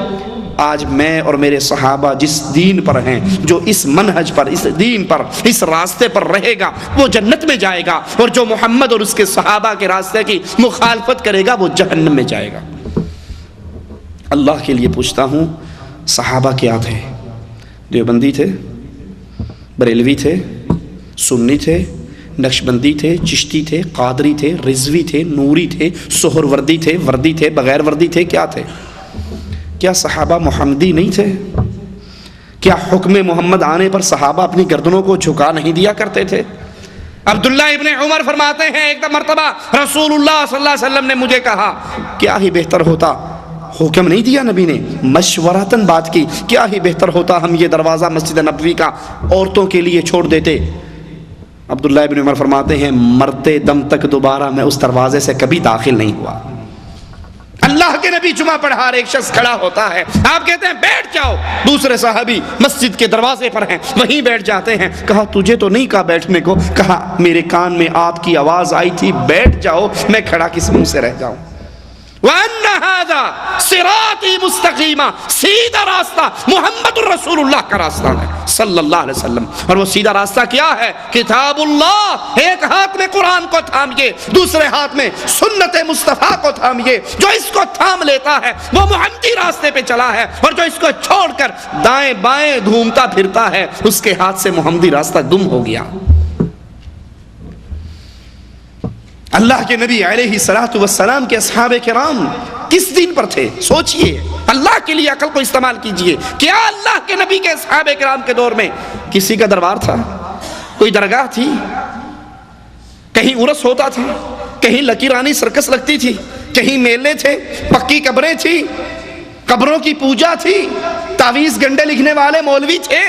آج میں اور میرے صحابہ جس دین پر ہیں، جو اس منہج پر، اس دین پر، اس راستے پر رہے گا وہ جنت میں جائے گا، اور جو محمد اور اس کے صحابہ کے راستے کی مخالفت کرے گا وہ جہنم میں جائے گا. اللہ کے لیے پوچھتا ہوں صحابہ کیا تھے؟ دیوبندی تھے، بریلوی تھے، سنی تھے، نقشبندی تھے، چشتی تھے، قادری تھے، رضوی تھے، نوری تھے، سہر وردی تھے، وردی تھے، بغیر وردی تھے، کیا تھے؟ کیا صحابہ محمدی نہیں تھے؟ کیا حکم محمد آنے پر صحابہ اپنی گردنوں کو جھکا نہیں دیا کرتے تھے؟ عبداللہ ابن عمر فرماتے ہیں ایک مرتبہ رسول اللہ صلی اللہ علیہ وسلم نے مجھے کہا کیا ہی بہتر ہوتا حکم نہیں دیا نبی نے، مشورتاً بات کی، کیا ہی بہتر ہوتا ہم یہ دروازہ مسجد نبوی کا عورتوں کے لیے چھوڑ دیتے۔ عبداللہ ابن عمر فرماتے ہیں مرتے دم تک دوبارہ میں اس دروازے سے کبھی داخل نہیں ہوا۔ اللہ کے نبی جمعہ پڑھا رہے، ایک شخص کھڑا ہوتا ہے، آپ کہتے ہیں بیٹھ جاؤ، دوسرے صحابی مسجد کے دروازے پر ہیں، وہیں بیٹھ جاتے ہیں۔ کہا تجھے تو نہیں کہا بیٹھنے کو، کہا میرے کان میں آپ کی آواز آئی تھی بیٹھ جاؤ، میں کھڑا کس منہ سے رہ جاؤں۔ وَأَنَّ هَذَا صِرَاطِي مُسْتَقِيمًا، سیدھا راستہ محمد الرسول اللہ کا راستہ ہے صلی اللہ علیہ وسلم۔ اور وہ سیدھا راستہ کیا ہے؟ کتاب اللہ، ایک ہاتھ میں قرآن کو تھامیے، دوسرے ہاتھ میں سنت مصطفیٰ کو تھامیے۔ جو اس کو تھام لیتا ہے وہ محمدی راستے پہ چلا ہے، اور جو اس کو چھوڑ کر دائیں بائیں گھومتا پھرتا ہے اس کے ہاتھ سے محمدی راستہ گم ہو گیا۔ اللہ کے نبی علیہ السلام کے اصحاب کرام کس دین پر تھے؟ سوچئے، اللہ کے لیے عقل کو استعمال کیجئے۔ کیا اللہ کے نبی کے اصحاب کرام کے دور میں کسی کا دربار تھا؟ کوئی درگاہ تھی؟ کہیں عرس ہوتا تھا؟ کہیں لکیرانی سرکس لگتی تھی؟ کہیں میلے تھے؟ پکی قبریں تھی؟ قبروں کی پوجا تھی؟ تعویذ گنڈے لکھنے والے مولوی تھے؟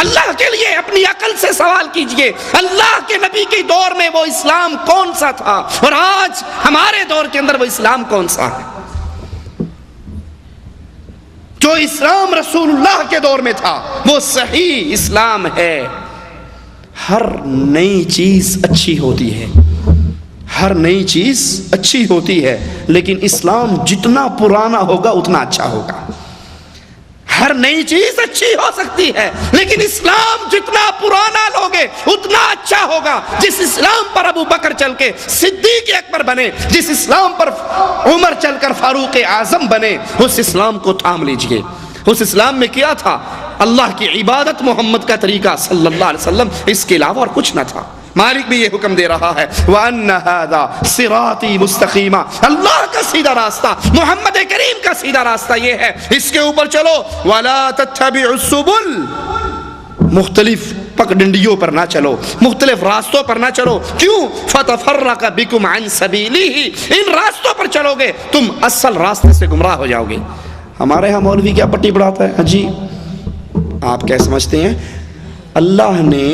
اللہ کے لیے اپنی عقل سے سوال کیجئے، اللہ کے نبی کے دور میں وہ اسلام کون سا تھا، اور آج ہمارے دور کے اندر وہ اسلام کون سا ہے؟ جو اسلام رسول اللہ کے دور میں تھا وہ صحیح اسلام ہے۔ ہر نئی چیز اچھی ہوتی ہے، ہر نئی چیز اچھی ہوتی ہے، لیکن اسلام جتنا پرانا ہوگا اتنا اچھا ہوگا۔ ہر نئی چیز اچھی ہو سکتی ہے، لیکن اسلام جتنا پرانا لوگے اتنا اچھا ہوگا۔ جس اسلام پر ابو بکر چل کے صدیق اکبر بنے، جس اسلام پر عمر چل کر فاروق اعظم بنے، اس اسلام کو تھام لیجئے۔ اس اسلام میں کیا تھا؟ اللہ کی عبادت، محمد کا طریقہ صلی اللہ علیہ وسلم، اس کے علاوہ اور کچھ نہ تھا۔ مالک بھی یہ حکم دے رہا ہے وَأَنَّ هَذَا صِرَاطِي مُسْتَقِيمًا، اللہ کا سیدھا راستہ، محمد کریم کا سیدھا راستہ یہ ہے، اس کے اوپر چلو۔ وَلَا تَتَّبِعُوا السُّبُلَ، مختلف پگڈنڈیوں پر نہ چلو، مختلف راستوں پر نہ چلو۔ کیوں؟ فَتَفَرَّقَ بِكُمْ عَنْ سَبِيلِهِ، ان راستوں پر چلو گے تم اصل راستے سے گمراہ ہو جاؤ گے۔ ہمارے ہاں مولوی کیا پٹی پڑھاتا ہے؟ جی آپ کیا سمجھتے ہیں؟ اللہ نے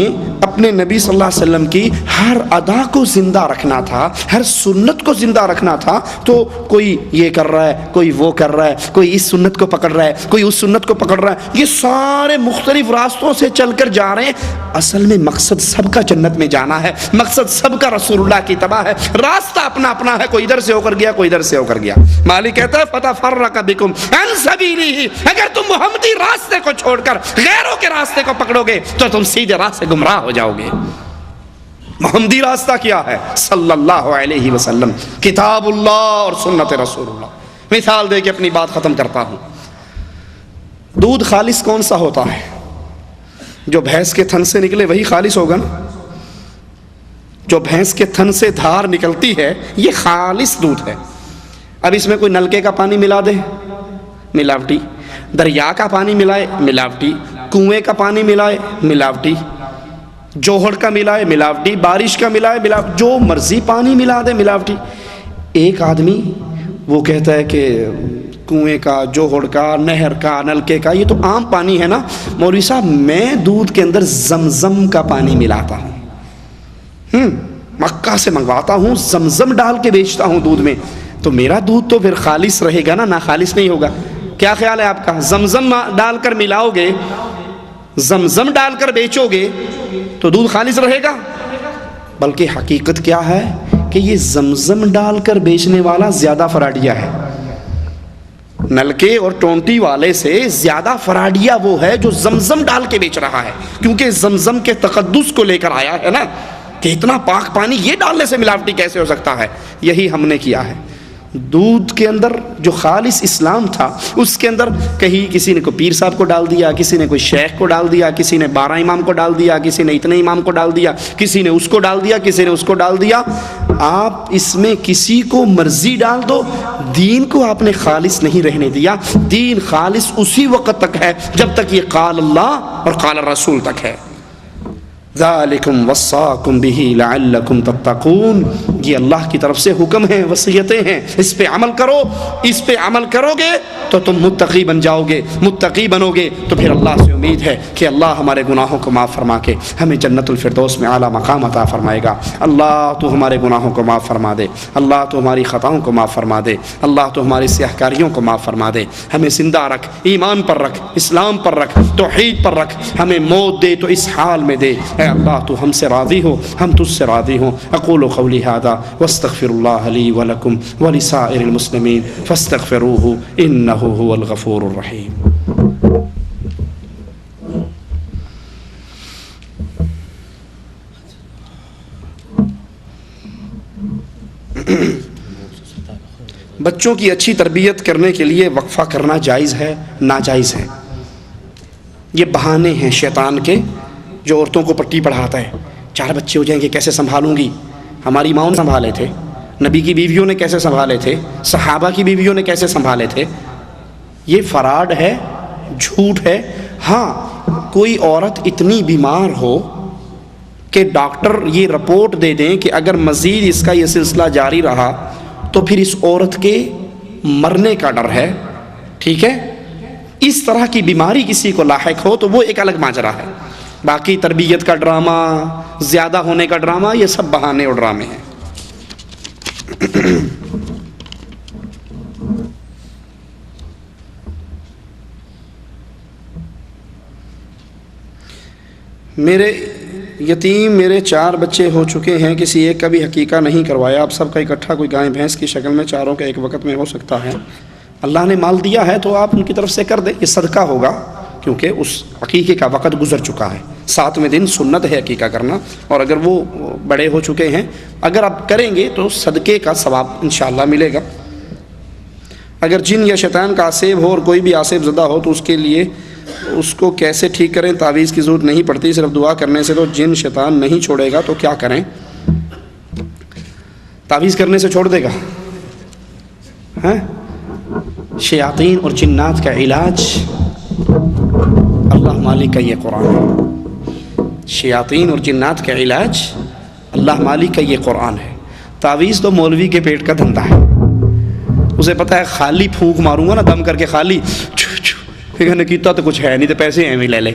اپنے نبی صلی اللہ علیہ وسلم کی ہر ادا کو زندہ رکھنا تھا، ہر سنت کو زندہ رکھنا تھا، تو کوئی یہ کر رہا ہے، کوئی وہ کر رہا ہے، کوئی اس سنت کو پکڑ رہا ہے، کوئی اس سنت کو پکڑ رہا ہے، یہ سارے مختلف راستوں سے چل کر جا رہے ہیں۔ اصل میں مقصد سب کا جنت میں جانا ہے، مقصد سب کا رسول اللہ کی اتباع ہے، راستہ اپنا اپنا ہے، کوئی ادھر سے ہو کر گیا، کوئی ادھر سے ہو کر گیا۔ مالک کہتا ہے فَتَفَرَّقَ بِكُمْ عَنْ سَبِيلِهِ، اگر تم محمدی راستے کو چھوڑ کر غیروں کے راستے کو پکڑو گے تو تم سیدھے راہ سے گمراہ ہو جاؤ گے۔ محمدی راستہ کیا ہے؟ صلی اللہ علیہ وسلم، کتاب اللہ اور سنت رسول اللہ۔ مثال دے کے اپنی بات ختم کرتا ہوں۔ دودھ خالص کون سا ہوتا ہے؟ جو بھینس کے تھن سے نکلے وہی خالص ہوگا نا۔ جو بھینس کے تھن سے دھار نکلتی ہے یہ خالص دودھ ہے۔ اب اس میں کوئی نلکے کا پانی ملا دے، ملاوٹی، دریا کا پانی ملائے، ملاوٹی، کنویں کا پانی ملائے، ملاوٹی، جوہر کا ملائے، ملاوٹی، بارش کا ملائے، ملاوٹی، جو مرضی پانی ملا دے، ملاوٹی۔ ایک آدمی وہ کہتا ہے کہ کنویں کا، جوہر کا، نہر کا، نلکے کا یہ تو عام پانی ہے نا، مولوی صاحب میں دودھ کے اندر زمزم کا پانی ملاتا ہوں، مکہ سے منگواتا ہوں، زمزم ڈال کے بیچتا ہوں دودھ میں، تو میرا دودھ تو پھر خالص رہے گا نا، خالص نہیں ہوگا۔ کیا خیال ہے آپ کا؟ زمزم ڈال کر ملاؤ گے، زمزم ڈال کر بیچو گے تو دودھ خالص رہے گا؟ بلکہ حقیقت کیا ہے کہ یہ زمزم ڈال کر بیچنے والا زیادہ فراڈیا ہے۔ نلکے اور ٹونٹی والے سے زیادہ فراڈیا وہ ہے جو زمزم ڈال کے بیچ رہا ہے، کیونکہ زمزم کے تقدس کو لے کر آیا ہے نا، کہ اتنا پاک پانی یہ ڈالنے سے ملاوٹی کیسے ہو سکتا ہے؟ یہی ہم نے کیا ہے۔ دودھ کے اندر جو خالص اسلام تھا اس کے اندر کہیں کسی نے کوئی پیر صاحب کو ڈال دیا، کسی نے کوئی شیخ کو ڈال دیا، کسی نے 12 امام کو ڈال دیا، کسی نے اتنے امام کو ڈال دیا، کسی نے اس کو ڈال دیا، کسی نے اس کو ڈال دیا۔ آپ اس میں کسی کو مرضی ڈال دو، دین کو آپ نے خالص نہیں رہنے دیا۔ دین خالص اسی وقت تک ہے جب تک یہ قال اللہ اور قال الرسول تک ہے۔ ذالکم وصاکم بہ لعلکم تتقون، یہ اللہ کی طرف سے حکم ہیں، وصیتیں ہیں، اس پہ عمل کرو، اس پہ عمل کرو گے تو تم متقی بن جاؤ گے، متقی بنو گے تو پھر اللہ سے امید ہے کہ اللہ ہمارے گناہوں کو معاف فرما کے ہمیں جنت الفردوس میں اعلیٰ مقام عطا فرمائے گا۔ اللہ تو ہمارے گناہوں کو معاف فرما دے، اللہ تو ہماری خطاؤں کو معاف فرما دے، اللہ تو ہماری سیاہ کاریوں کو معاف فرما دے، ہمیں زندہ رکھ، ایمان پر رکھ، اسلام پر رکھ، توحید پر رکھ، ہمیں موت دے تو اس حال میں دے، اے اللہ تو ہم سے راضی ہو، ہم تجھ سے راضی ہوں۔ اقول قولی ھذا واستغفر اللہ لی ولکم ولسائر المسلمین فاستغفروہ انہ هو الغفور الرحیم۔ بچوں کی اچھی تربیت کرنے کے لیے وقفہ کرنا جائز ہے ناجائز ہے؟ یہ بہانے ہیں شیطان کے، جو عورتوں کو پٹی پڑھاتا ہے، 4 بچے ہو جائیں گے کیسے سنبھالوں گی؟ ہماری ماؤں نے سنبھالے تھے، نبی کی بیویوں نے کیسے سنبھالے تھے، صحابہ کی بیویوں نے کیسے سنبھالے تھے؟ یہ فراڈ ہے، جھوٹ ہے۔ ہاں کوئی عورت اتنی بیمار ہو کہ ڈاکٹر یہ رپورٹ دے دیں کہ اگر مزید اس کا یہ سلسلہ جاری رہا تو پھر اس عورت کے مرنے کا ڈر ہے، ٹھیک ہے، اس طرح کی بیماری کسی کو لاحق ہو تو وہ ایک الگ ماجرا ہے۔ باقی تربیت کا ڈرامہ، زیادہ ہونے کا ڈرامہ، یہ سب بہانے اور ڈرامے ہیں۔ میرے 4 بچے ہو چکے ہیں، کسی ایک کا بھی حقیقہ نہیں کروایا، اب سب کا اکٹھا کوئی گائے بھینس کی شکل میں چاروں کا ایک وقت میں ہو سکتا ہے۔ اللہ نے مال دیا ہے تو آپ ان کی طرف سے کر دیں، یہ صدقہ ہوگا، کیونکہ اس عقیقے کا وقت گزر چکا ہے۔ 7ویں دن سنت ہے عقیقہ کرنا، اور اگر وہ بڑے ہو چکے ہیں، اگر آپ کریں گے تو صدقے کا ثواب انشاءاللہ ملے گا۔ اگر جن یا شیطان کا آسیب ہو اور کوئی بھی آسیب زدہ ہو تو اس کے لیے اس کو کیسے ٹھیک کریں؟ تعویذ کی ضرورت نہیں پڑتی، صرف دعا کرنے سے تو جن شیطان نہیں چھوڑے گا، تو کیا کریں؟ تعویذ کرنے سے چھوڑ دے گا؟ ہاں، شیاطین اور جنات کا علاج اللہ مالک کا یہ قرآن ہے۔ شیاطین اور جنات کا علاج اللہ مالک کا یہ قرآن ہے۔ تعویذ تو مولوی کے پیٹ کا دھندا ہے، اسے پتہ ہے خالی پھونک ماروں گا نا، دم کر کے خالی پھر نے کیتا تو کچھ ہے نہیں، تو پیسے ہیں بھی لے لے،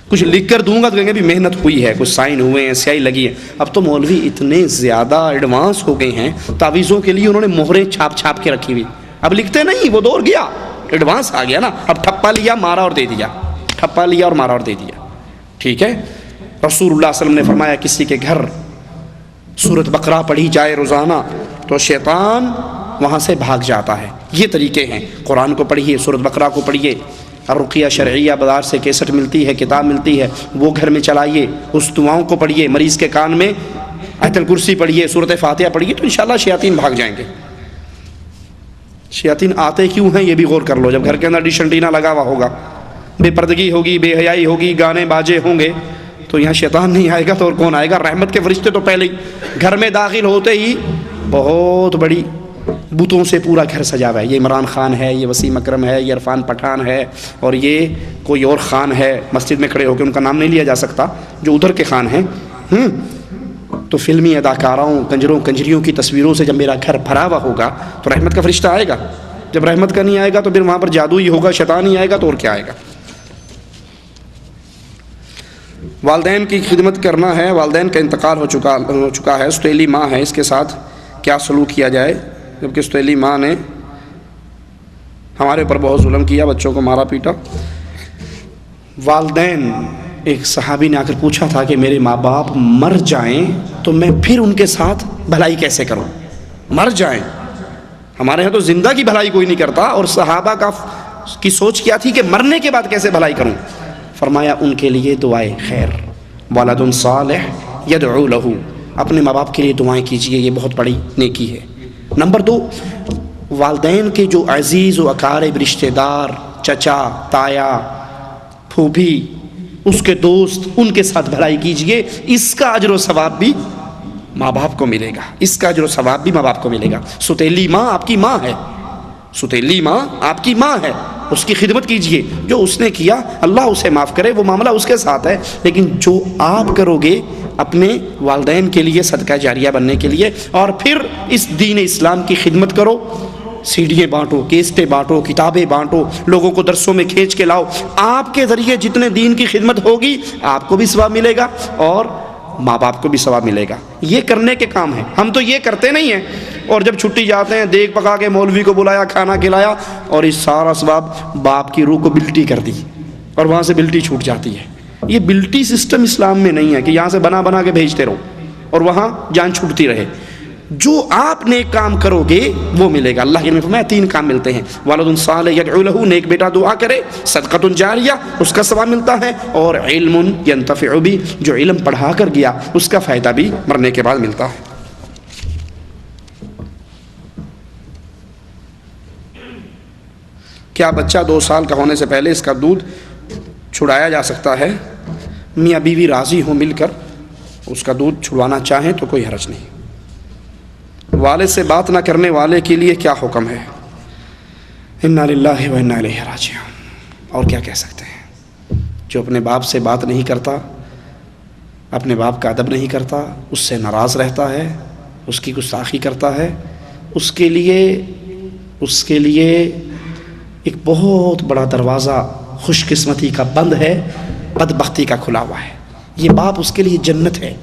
کچھ لکھ کر دوں گا تو کہیں گے بھی محنت ہوئی ہے، کچھ سائن ہوئے ہیں، سیاہی لگی ہے۔ اب تو مولوی اتنے زیادہ ایڈوانس ہو گئے ہیں، تعویذوں کے لیے انہوں نے مہریں چھاپ چھاپ کے رکھی ہوئی، اب لکھتے نہیں، وہ دور گیا، ایڈوانس آ گیا نا، اب ٹھپا لیا مارا اور دے دیا، ٹھپا لیا اور مارا اور دے دیا، ٹھیک ہے۔ رسول اللہ صلی اللہ علیہ وسلم نے فرمایا کسی کے گھر سورۃ بقرہ پڑھی جائے روزانہ تو شیطان وہاں سے بھاگ جاتا ہے۔ یہ طریقے ہیں، قرآن کو پڑھیے، سورۃ بقرہ کو پڑھیے، رقیہ شرعیہ بازار سے کیسٹ ملتی ہے، کتاب ملتی ہے، وہ گھر میں چلائیے، اس دعاؤں کو پڑھیے، مریض کے کان میں آیت الکرسی پڑھیے، سورۃ فاتحہ پڑھیے، تو انشاءاللہ شیاطین بھاگ جائیں گے۔ شیاطین آتے کیوں ہیں یہ بھی غور کر لو۔ جب گھر کے اندر ڈش انٹینا لگا ہوا ہوگا، بے پردگی ہوگی، بے حیائی ہوگی، گانے باجے ہوں گے، تو یہاں شیطان نہیں آئے گا تو اور کون آئے گا؟ رحمت کے فرشتے تو پہلے ہی گھر میں داخل ہوتے ہی بہت بڑی بتوں سے پورا گھر سجا ہوا ہے، یہ عمران خان ہے، یہ وسیم اکرم ہے، یہ عرفان پٹھان ہے، اور یہ کوئی اور خان ہے، مسجد میں کھڑے ہو کے ان کا نام نہیں لیا جا سکتا، جو ادھر کے خان ہیں۔ تو فلمی اداکاراؤں، کنجروں کنجریوں کی تصویروں سے جب میرا گھر بھرا ہوا ہوگا تو رحمت کا فرشتہ آئے گا؟ جب رحمت کا نہیں آئے گا تو پھر وہاں پر جادو ہی ہوگا، شیطان ہی آئے گا، تو اور کیا آئے گا؟ والدین کی خدمت کرنا ہے، والدین کا انتقال ہو چکا ہے، سوتیلی ماں ہے، اس کے ساتھ کیا سلوک کیا جائے؟ جبکہ سوتیلی ماں نے ہمارے اوپر بہت ظلم کیا، بچوں کو مارا پیٹا۔ والدین، ایک صحابی نے آ کر پوچھا تھا کہ میرے ماں باپ مر جائیں تو میں پھر ان کے ساتھ بھلائی کیسے کروں؟ مر جائیں، ہمارے ہاں تو زندہ کی بھلائی کوئی نہیں کرتا، اور صحابہ کی سوچ کیا تھی کہ مرنے کے بعد کیسے بھلائی کروں؟ فرمایا ان کے لیے دعائے خیر، ولد صالح یدعو لہ، اپنے ماں باپ کے لیے دعائیں کیجئے، یہ بہت بڑی نیکی ہے۔ نمبر 2، والدین کے جو عزیز و اقارب رشتہ دار، چچا، تایا، پھوپھی، اس کے دوست، ان کے ساتھ بھلائی کیجئے، اس کا اجر و ثواب بھی ماں باپ کو ملے گا، اس کا اجر و ثواب بھی ماں باپ کو ملے گا۔ سوتیلی ماں آپ کی ماں ہے، سوتیلی ماں آپ کی ماں ہے، اس کی خدمت کیجئے. جو اس نے کیا اللہ اسے معاف کرے، وہ معاملہ اس کے ساتھ ہے. لیکن جو آپ کرو گے اپنے والدین کے لیے صدقہ جاریہ بننے کے لیے، اور پھر اس دین اسلام کی خدمت کرو، سیڈیاں بانٹو، کیسٹیں بانٹو، کتابیں بانٹو، لوگوں کو درسوں میں کھینچ کے لاؤ. آپ کے ذریعے جتنے دین کی خدمت ہوگی آپ کو بھی ثواب ملے گا اور ماں باپ کو بھی ثواب ملے گا. یہ کرنے کے کام ہیں. ہم تو یہ کرتے نہیں ہیں، اور جب چھٹی جاتے ہیں دیگ پکا کے مولوی کو بلایا، کھانا کھلایا، اور اس سارا ثواب باپ کی روح کو بلٹی کر دی اور وہاں سے بلٹی چھوٹ جاتی ہے. یہ بلٹی سسٹم اسلام میں نہیں ہے کہ یہاں سے بنا بنا کے بھیجتے رہو اور وہاں جان چھوٹتی رہے. جو آپ نیک کام کرو گے وہ ملے گا. اللہ کے نبی فرمایا 3 کام ملتے ہیں: ولد صالح یدعو لہ، نیک بیٹا دعا کرے، صدقۃ جاریہ، اس کا ثواب ملتا ہے، اور علم ینتفع بہ، جو علم پڑھا کر گیا اس کا فائدہ بھی مرنے کے بعد ملتا ہے. کیا بچہ 2 سال کا ہونے سے پہلے اس کا دودھ چھڑایا جا سکتا ہے؟ میاں بیوی راضی ہوں مل کر اس کا دودھ چھڑوانا چاہیں تو کوئی حرج نہیں. والد سے بات نہ کرنے والے کے لیے کیا حکم ہے؟ انا للہ و انا الیہ راجعون. اور کیا کہہ سکتے ہیں؟ جو اپنے باپ سے بات نہیں کرتا، اپنے باپ کا ادب نہیں کرتا، اس سے ناراض رہتا ہے، اس کی گستاخی کرتا ہے، اس کے لیے ایک بہت بڑا دروازہ خوش قسمتی کا بند ہے، بدبختی کا کھلا ہوا ہے. یہ باپ اس کے لیے جنت ہے،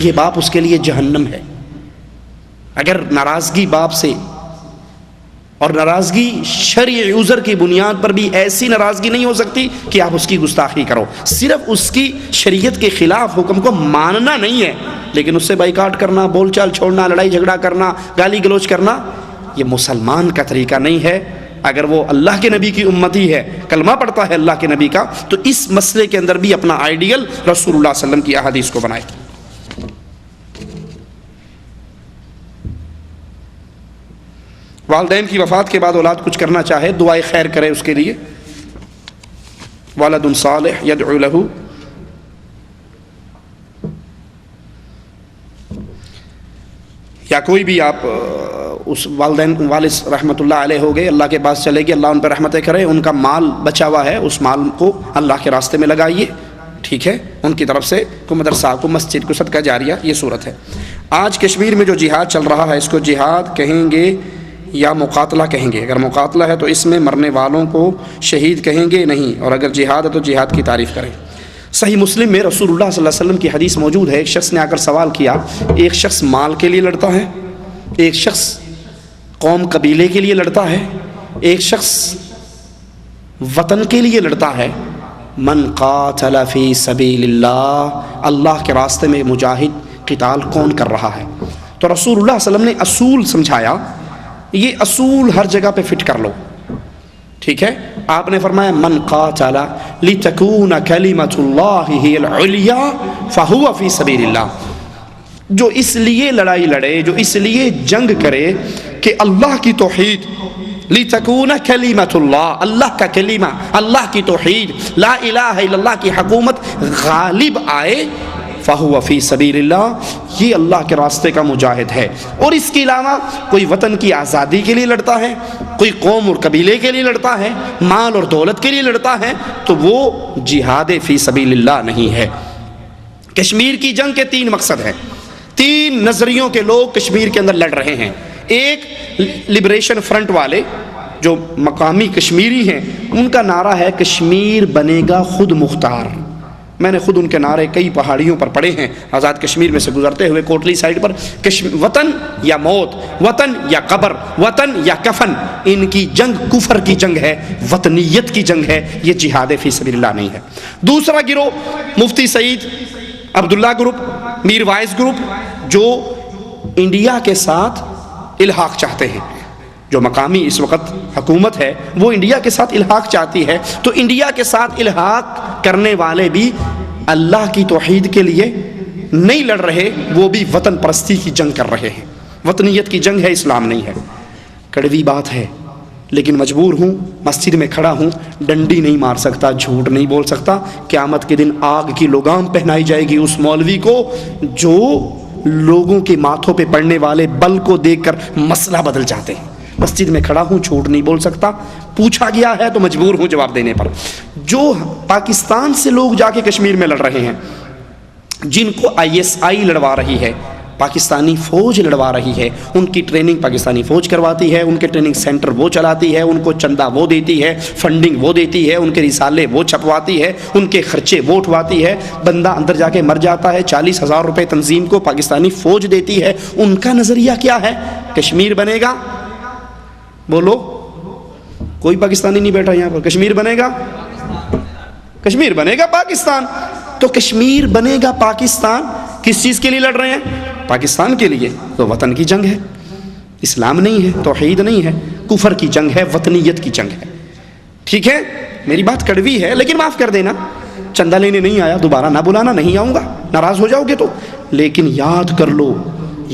یہ باپ اس کے لیے جہنم ہے. اگر ناراضگی باپ سے، اور ناراضگی شرعی عذر کی بنیاد پر بھی ایسی ناراضگی نہیں ہو سکتی کہ آپ اس کی گستاخی کرو. صرف اس کی شریعت کے خلاف حکم کو ماننا نہیں ہے، لیکن اس سے بائیکاٹ کرنا، بول چال چھوڑنا، لڑائی جھگڑا کرنا، گالی گلوچ کرنا، یہ مسلمان کا طریقہ نہیں ہے. اگر وہ اللہ کے نبی کی امتی ہے، کلمہ پڑھتا ہے اللہ کے نبی کا، تو اس مسئلے کے اندر بھی اپنا آئیڈیل رسول اللہ صلی اللہ علیہ وسلم کی احادیث کو بنائے. والدین کی وفات کے بعد اولاد کچھ کرنا چاہے، دعائے خیر کرے اس کے لیے. ولد صالح یدعو لہ، یا کوئی بھی آپ اس والد رحمۃ اللہ علیہ ہو گئے، اللہ کے پاس چلے گئے، اللہ ان پہ رحمتیں کرے، ان کا مال بچا ہوا ہے، اس مال کو اللہ کے راستے میں لگائیے. ٹھیک ہے، ان کی طرف سے کوئی مدرسہ، کوئی مسجد، کوئی صدقہ جاریہ، یہ صورت ہے. آج کشمیر میں جو جہاد چل رہا ہے، اس کو جہاد کہیں گے یا مقاتلہ کہیں گے؟ اگر مقاتلہ ہے تو اس میں مرنے والوں کو شہید کہیں گے نہیں، اور اگر جہاد ہے تو جہاد کی تعریف کریں. صحیح مسلم میں رسول اللہ صلی اللہ علیہ وسلم کی حدیث موجود ہے. ایک شخص نے آ کر سوال کیا، ایک شخص مال کے لیے لڑتا ہے، ایک شخص قوم قبیلے کے لیے لڑتا ہے، ایک شخص وطن کے لیے لڑتا ہے. من قاتل فی سبیل اللہ، اللہ کے راستے میں مجاہد قتال کون کر رہا ہے؟ تو رسول اللہ صلی اللہ علیہ وسلم نے اصول سمجھایا. یہ اصول ہر جگہ پہ فٹ کر لو. ٹھیک ہے، آپ نے فرمایا من قاتل لتکون کلمۃ اللہ ہی العلیٰ فہو فی سبیل اللہ. جو اس لیے لڑائی لڑے، جو اس لیے جنگ کرے کہ اللہ کی توحید، لتکون کلمۃ اللہ، اللہ کا کلمہ، اللہ کی توحید، لا الہ الا اللہ کی حکومت غالب آئے، فہو فی سبیل اللہ، یہ اللہ کے راستے کا مجاہد ہے. اور اس کے علاوہ کوئی وطن کی آزادی کے لیے لڑتا ہے، کوئی قوم اور قبیلے کے لیے لڑتا ہے، مال اور دولت کے لیے لڑتا ہے، تو وہ جہاد فی سبیل اللہ نہیں ہے. کشمیر کی جنگ کے 3 مقصد ہیں. 3 نظریوں کے لوگ کشمیر کے اندر لڑ رہے ہیں. ایک لبریشن فرنٹ والے جو مقامی کشمیری ہیں، ان کا نعرہ ہے کشمیر بنے گا خود مختار. میں نے خود ان کے نعرے کئی پہاڑیوں پر پڑھے ہیں آزاد کشمیر میں سے گزرتے ہوئے، کوٹلی سائڈ پر. وطن یا موت، وطن یا قبر، وطن یا کفن. ان کی جنگ کفر کی جنگ ہے، وطنیت کی جنگ ہے، یہ جہاد فی سبیل اللہ نہیں ہے. دوسرا گروہ مفتی سعید عبداللہ گروپ، میر وائز گروپ، جو انڈیا کے ساتھ الحاق چاہتے ہیں. جو مقامی اس وقت حکومت ہے وہ انڈیا کے ساتھ الحاق چاہتی ہے، تو انڈیا کے ساتھ الحاق کرنے والے بھی اللہ کی توحید کے لیے نہیں لڑ رہے، وہ بھی وطن پرستی کی جنگ کر رہے ہیں. وطنیت کی جنگ ہے، اسلام نہیں ہے. کڑوی بات ہے لیکن مجبور ہوں، مسجد میں کھڑا ہوں، ڈنڈی نہیں مار سکتا، جھوٹ نہیں بول سکتا. قیامت کے دن آگ کی لگام پہنائی جائے گی اس مولوی کو جو لوگوں کے ماتھوں پہ پڑنے والے بل کو دیکھ کر مسئلہ بدل جاتے ہیں. مسجد میں کھڑا ہوں، جھوٹ نہیں بول سکتا، پوچھا گیا ہے تو مجبور ہوں جواب دینے پر۔ جو پاکستان سے لوگ جا کے کشمیر میں لڑ رہے ہیں، جن کو ISI لڑوا رہی ہے، پاکستانی فوج لڑوا رہی ہے، ان کی ٹریننگ پاکستانی فوج کرواتی ہے، ان کے ٹریننگ سینٹر وہ چلاتی ہے، ان کو چندہ وہ دیتی ہے، فنڈنگ وہ دیتی ہے، ان کے رسالے وہ چھپواتی ہے، ان کے خرچے وہ اٹھواتی ہے، بندہ اندر جا کے مر جاتا ہے، 40,000 روپے تنظیم کو پاکستانی فوج دیتی ہے۔ ان کا نظریہ کیا ہے؟ کشمیر بنے گا، بولو، کوئی پاکستانی نہیں بیٹھا یہاں پر، کشمیر بنے گا، کشمیر بنے گا پاکستان۔ تو کشمیر بنے گا پاکستان کس چیز کے لیے لڑ رہے ہیں؟ پاکستان کے لیے۔ تو وطن کی جنگ ہے، اسلام نہیں ہے، توحید نہیں ہے، کفر کی جنگ ہے، وطنیت کی جنگ ہے۔ ٹھیک ہے، میری بات کڑوی ہے لیکن معاف کر دینا، چندہ لینے نہیں آیا، دوبارہ نہ بلانا، نہیں آؤں گا، ناراض ہو جاؤ گے تو۔ لیکن یاد کر لو،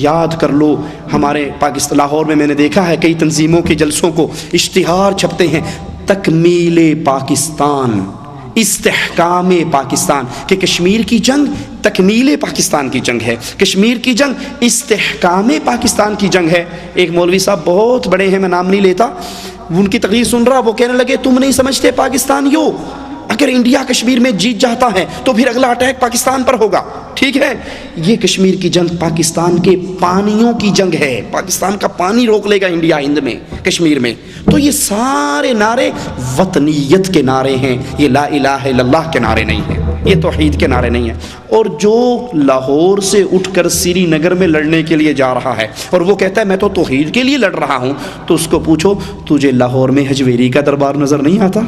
یاد کر لو، ہمارے پاکستان لاہور میں نے دیکھا ہے کئی تنظیموں کے جلسوں کو اشتہار چھپتے ہیں، تکمیل پاکستان، استحکام پاکستان، کہ کشمیر کی جنگ تکمیل پاکستان کی جنگ ہے، کشمیر کی جنگ استحکام پاکستان کی جنگ ہے۔ ایک مولوی صاحب بہت بڑے ہیں، میں نام نہیں لیتا، ان کی تقریر سن رہا، وہ کہنے لگے تم نہیں سمجھتے پاکستان یو، اگر انڈیا کشمیر میں جیت جاتا ہے تو پھر اگلا اٹیک پاکستان پر ہوگا۔ ٹھیک ہے، یہ کشمیر کی جنگ پاکستان کے پانیوں کی جنگ ہے، پاکستان کا پانی روک لے گا انڈیا ہند میں، کشمیر میں۔ تو یہ سارے نعرے وطنیت کے نعرے ہیں، یہ لا الہ الا اللہ کے نعرے نہیں ہیں، یہ توحید کے نعرے نہیں ہیں۔ اور جو لاہور سے اٹھ کر سری نگر میں لڑنے کے لیے جا رہا ہے اور وہ کہتا ہے میں تو توحید کے لیے لڑ رہا ہوں، تو اس کو پوچھو تجھے لاہور میں حجویری کا دربار نظر نہیں آتا؟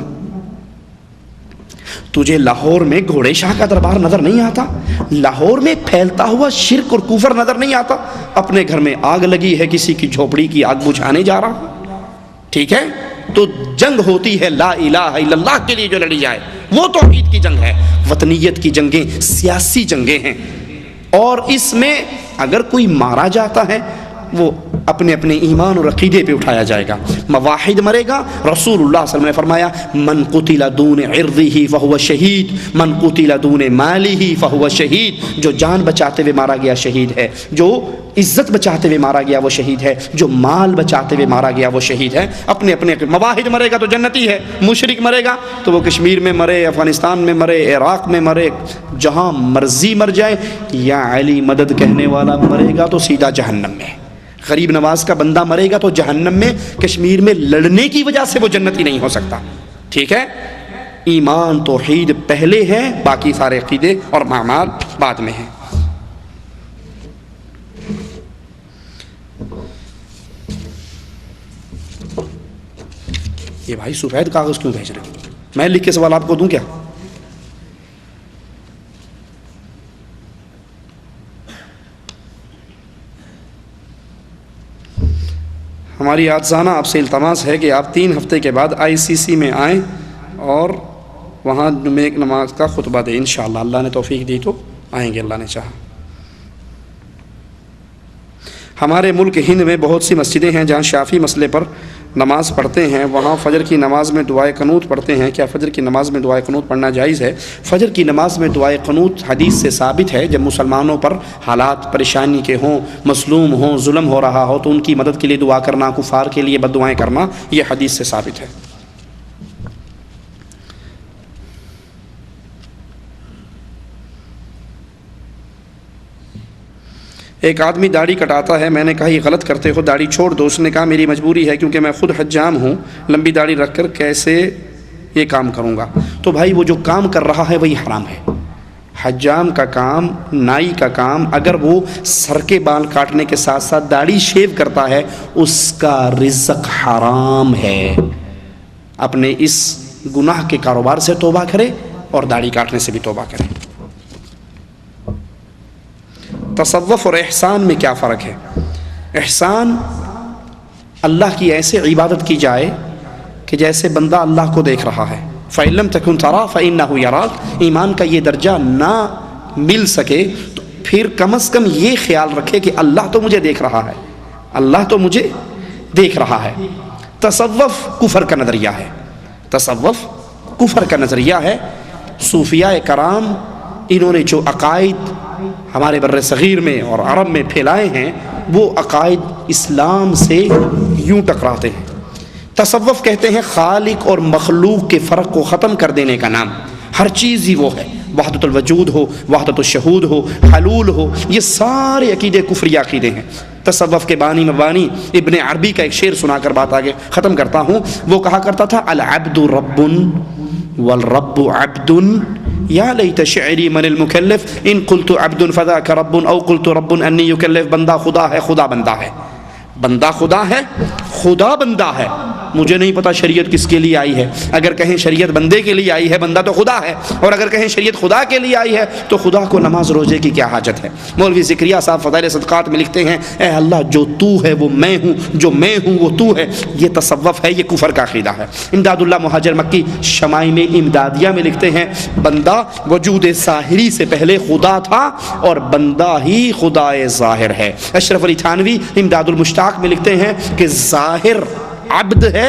تجھے لاہور میں گھوڑے شاہ کا دربار نظر نہیں آتا؟ لاہور میں پھیلتا ہوا شرک اور کفر نظر نہیں آتا؟ اپنے گھر میں آگ لگی ہے، کسی کی جھوپڑی کی آگ بجھانے جا رہا۔ ٹھیک ہے، تو جنگ ہوتی ہے لا الہ الا اللہ کے لیے جو لڑی جائے، وہ توحید کی جنگ ہے۔ وطنیت کی جنگیں سیاسی جنگیں ہیں، اور اس میں اگر کوئی مارا جاتا ہے وہ اپنے اپنے ایمان اور عقیدے پہ اٹھایا جائے گا۔ مواحد مرے گا، رسول اللہ صلی اللہ علیہ وسلم نے فرمایا من قتل دون عرضه فهو شہید، من قتل دون ماله فهو شہید، جو جان بچاتے ہوئے مارا گیا شہید ہے، جو عزت بچاتے ہوئے مارا گیا وہ شہید ہے، جو مال بچاتے ہوئے مارا گیا وہ شہید ہے۔ اپنے اپنے مواحد مرے گا تو جنتی ہے، مشرک مرے گا تو وہ کشمیر میں مرے، افغانستان میں مرے، عراق میں مرے، جہاں مرضی مر جائے، یا علی مدد کہنے والا مرے گا تو سیدھا جہنم میں، غریب نواز کا بندہ مرے گا تو جہنم میں، کشمیر میں لڑنے کی وجہ سے وہ جنتی نہیں ہو سکتا۔ ٹھیک ہے، ایمان توحید پہلے ہے، باقی سارے عقیدے اور اعمال بعد میں ہیں۔ یہ بھائی سفید کاغذ کیوں بھیج رہے ہیں؟ میں لکھ کے سوال آپ کو دوں کیا؟ ہماری عاجزانہ آپ سے التماس ہے کہ آپ 3 ہفتے کے بعد ICC میں آئیں اور وہاں جمعے کی نماز کا خطبہ دیں انشاءاللہ، اللہ نے توفیق دی تو آئیں گے، اللہ نے چاہا۔ ہمارے ملک ہند میں بہت سی مسجدیں ہیں جہاں شافعی مسئلے پر نماز پڑھتے ہیں، وہاں فجر کی نماز میں دعائے قنوت پڑھتے ہیں، کیا فجر کی نماز میں دعائے قنوت پڑھنا جائز ہے؟ فجر کی نماز میں دعائے قنوت حدیث سے ثابت ہے، جب مسلمانوں پر حالات پریشانی کے ہوں، مظلوم ہوں، ظلم ہو رہا ہو تو ان کی مدد کے لیے دعا کرنا، کفار کے لیے بد دعائیں کرنا، یہ حدیث سے ثابت ہے۔ ایک آدمی داڑھی کٹاتا ہے، میں نے کہا یہ غلط کرتے ہو، داڑھی چھوڑ دو۔ اس نے کہا میری مجبوری ہے کیونکہ میں خود حجام ہوں، لمبی داڑھی رکھ کر کیسے یہ کام کروں گا؟ تو بھائی وہ جو کام کر رہا ہے وہی حرام ہے۔ حجام کا کام، نائی کا کام، اگر وہ سر کے بال کاٹنے کے ساتھ ساتھ داڑھی شیو کرتا ہے اس کا رزق حرام ہے۔ اپنے اس گناہ کے کاروبار سے توبہ کرے اور داڑھی کاٹنے سے بھی توبہ کرے۔ تصوف اور احسان میں کیا فرق ہے؟ احسان اللہ کی ایسے عبادت کی جائے کہ جیسے بندہ اللہ کو دیکھ رہا ہے۔ فَإِن لَمْ تَكُنْ تَرَاهُ فَإِنَّهُ يَرَاكَ۔ ایمان کا یہ درجہ نہ مل سکے تو پھر کم از کم یہ خیال رکھے کہ اللہ تو مجھے دیکھ رہا ہے، اللہ تو مجھے دیکھ رہا ہے۔ تصوف کفر کا نظریہ ہے، تصوف کفر کا نظریہ ہے۔ صوفیاء کرام انہوں نے جو عقائد ہمارے بر صغیر میں اور عرب میں پھیلائے ہیں وہ عقائد اسلام سے یوں ٹکراتے ہیں۔ تصوف کہتے ہیں خالق اور مخلوق کے فرق کو ختم کر دینے کا نام، ہر چیز ہی وہ ہے، وحدت الوجود ہو، وحدت الشہود ہو، حلول ہو، یہ سارے عقیدے کفری عقیدے ہیں۔ تصوف کے بانی مبانی ابن عربی کا ایک شعر سنا کر بات آگے ختم کرتا ہوں۔ وہ کہا کرتا تھا العبد رب والرب عبد یا لیت شعری من المکلف ان قلت عبد فذاک رب او قلت رب انی یکلف۔ بندہ خدا ہے، خدا بندہ ہے، بندہ خدا ہے، خدا بندہ ہے۔ مجھے نہیں پتا شریعت کس کے لیے آئی ہے، اگر کہیں شریعت بندے کے لیے آئی ہے بندہ تو خدا ہے، اور اگر کہیں شریعت خدا کے لیے آئی ہے تو خدا کو نماز روزے کی کیا حاجت ہے۔ مولوی زکریا صاحب فضائل صدقات میں لکھتے ہیں اے اللہ جو تو ہے وہ میں ہوں، جو میں ہوں وہ تو ہے۔ یہ تصوف ہے، یہ کفر کا عقیدہ ہے۔ امداد اللہ مہاجر مکی شمائم امدادیہ میں لکھتے ہیں بندہ وجود ظاہری سے پہلے خدا تھا اور بندہ ہی خدا ظاہر ہے۔ اشرف علی تھانوی امداد المشتاق میں لکھتے ہیں کہ ظاہر عبد ہے،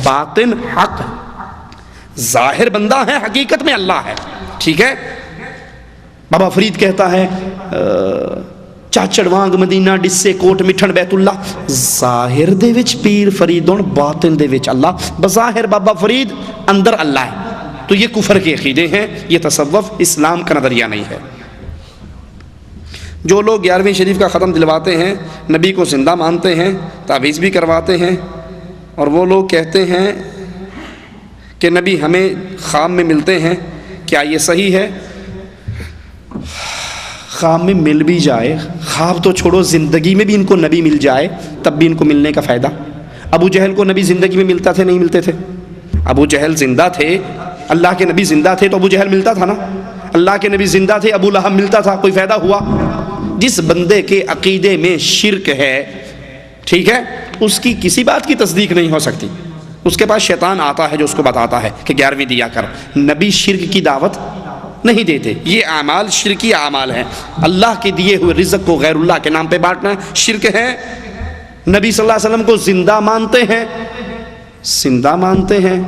باطن حق، ظاہر بندہ ہے، حقیقت میں اللہ ہے۔ ٹھیک ہے، بابا فرید کہتا ہے چاچڑ وانگ مدینہ ڈسے کوٹ مٹھن بیت اللہ، ظاہر دے وچ پیر فریدون، باطن دے وچ اللہ۔ بظاہر بابا فرید، اندر اللہ ہے۔ تو یہ کفر کے عقیدے ہیں، یہ تصوف اسلام کا نظریہ نہیں ہے۔ جو لوگ 11ویں شریف کا ختم دلواتے ہیں، نبی کو زندہ مانتے ہیں، تعویذ بھی کرواتے ہیں، اور وہ لوگ کہتے ہیں کہ نبی ہمیں خواب میں ملتے ہیں، کیا یہ صحیح ہے؟ خواب میں مل بھی جائے، خواب تو چھوڑو، زندگی میں بھی ان کو نبی مل جائے تب بھی ان کو ملنے کا فائدہ۔ ابو جہل کو نبی زندگی میں ملتا تھے نہیں ملتے تھے؟ ابو جہل زندہ تھے، اللہ کے نبی زندہ تھے تو ابو جہل ملتا تھا نا۔ اللہ کے نبی زندہ تھے، ابو لہب ملتا تھا، کوئی فائدہ ہوا؟ جس بندے کے عقیدے میں شرک ہے، ٹھیک ہے، اس کی کسی بات کی تصدیق نہیں ہو سکتی۔ اس کے پاس شیطان آتا ہے جو اس کو بتاتا ہے کہ 11ویں دیا کر۔ نبی شرک کی دعوت نہیں دیتے، یہ اعمال شرکی اعمال ہیں۔ اللہ کے دیے ہوئے رزق کو غیر اللہ کے نام پہ بانٹنا شرک ہے۔ نبی صلی اللہ علیہ وسلم کو زندہ مانتے ہیں، زندہ مانتے ہیں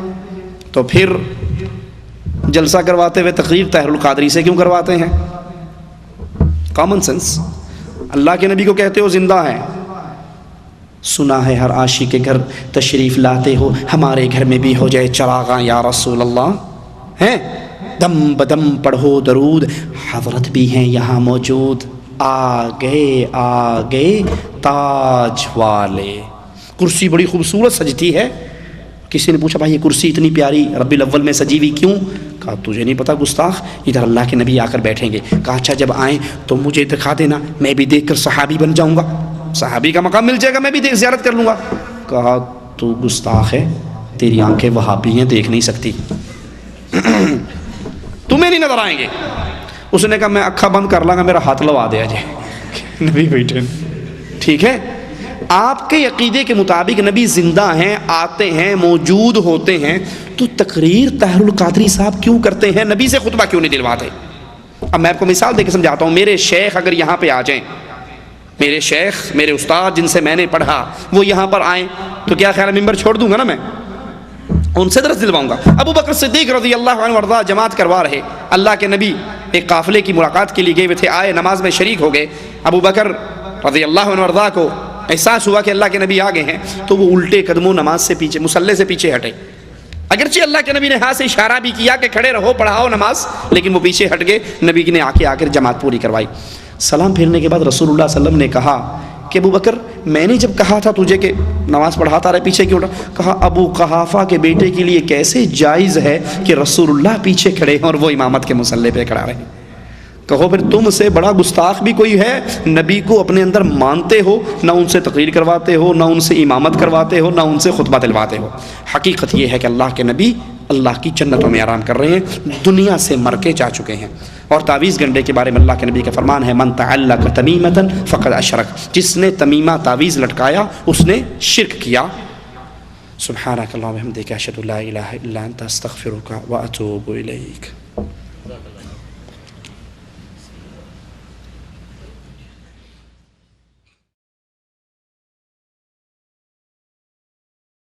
تو پھر جلسہ کرواتے ہوئے تقریر طاہر القادری سے کیوں کرواتے ہیں؟ Common sense. اللہ کے نبی کو کہتے ہو زندہ ہے، سنا ہے ہر عاشق کے گھر تشریف لاتے ہو، ہمارے گھر میں بھی ہو جائے چراغاں یا رسول اللہ، ہیں دم بدم پڑھو درود، حضرت بھی ہیں یہاں موجود، آگے تاج والے۔ کرسی بڑی خوبصورت سجتی ہے۔ کسی نے پوچھا بھائی یہ کرسی اتنی پیاری ربیع الاول میں سجی ہوئی کیوں؟ کہا تجھے نہیں پتا گستاخ، ادھر اللہ کے نبی آ کر بیٹھیں گے۔ کہا اچھا جب آئیں تو مجھے دکھا دینا، میں بھی دیکھ کر صحابی بن جاؤں گا، صحابی کا مقام مل جائے گا، میں بھی زیارت کر لوں گا۔ کہا تو گستاخ ہے، تیری آنکھیں وہابی ہیں، دیکھ نہیں سکتی، تمہیں نہیں نظر آئیں گے۔ اس نے کہا میں اکھا بند کر لاں گا، میرا ہاتھ لوا دیا جائے۔ نبی بیٹھے، ٹھیک ہے، آپ کے عقیدے کے مطابق نبی زندہ ہیں، آتے ہیں، موجود ہوتے ہیں، تو تقریر طاہر القادری صاحب کیوں کرتے ہیں؟ نبی سے خطبہ کیوں نہیں دلواتے؟ اب میں آپ کو مثال دے کے سمجھاتا ہوں۔ میرے شیخ اگر یہاں پہ آ جائیں، میرے شیخ، میرے استاد جن سے میں نے پڑھا، وہ یہاں پر آئیں تو کیا خیال ہے ممبر چھوڑ دوں گا نا؟ میں ان سے درس دلواؤں گا۔ ابو بکر صدیق رضی اللہ عنہ وارضاہ جماعت کروا رہے، اللہ کے نبی ایک قافلے کی ملاقات کے لیے گئے ہوئے تھے، آئے نماز میں شریک ہو گئے۔ ابو بکر رضی اللہ عنہ وارضاہ کو احساس ہوا کہ اللہ کے نبی آ گئے ہیں، تو وہ الٹے قدموں نماز سے پیچھے، مصلی سے پیچھے ہٹے۔ اگرچہ اللہ کے نبی نے ہاتھ سے اشارہ بھی کیا کہ کھڑے رہو پڑھاؤ نماز، لیکن وہ پیچھے ہٹ گئے۔ نبی نے آ کر جماعت پوری کروائی۔ سلام پھیرنے کے بعد رسول اللہ صلی اللہ علیہ وسلم نے کہا کہ ابو بکر میں نے جب کہا تھا تجھے کہ نماز پڑھاتا رہے پیچھے کیوں اٹھا؟ کہا ابو قحافہ کے بیٹے کے لیے کیسے جائز ہے کہ رسول اللہ پیچھے کھڑے ہیں اور وہ امامت کے مصلی پہ کھڑا رہے؟ کہو پھر تم سے بڑا گستاخ بھی کوئی ہے؟ نبی کو اپنے اندر مانتے ہو، نہ ان سے تقریر کرواتے ہو، نہ ان سے امامت کرواتے ہو، نہ ان سے خطبہ دلواتے ہو۔ حقیقت یہ ہے کہ اللہ کے نبی اللہ کی جنتوں میں آرام کر رہے ہیں، دنیا سے مر کے جا چکے ہیں۔ اور تعویذ گنڈے کے بارے میں اللہ کے نبی کا فرمان ہے من تعلق تمیمۃ فقد اشرک، جس نے تمیمہ تعویذ لٹکایا اس نے شرک کیا۔ سبحانک اللہم وبحمدک اشہد ان لا الہ الا انت استغفرک واتوب الیک۔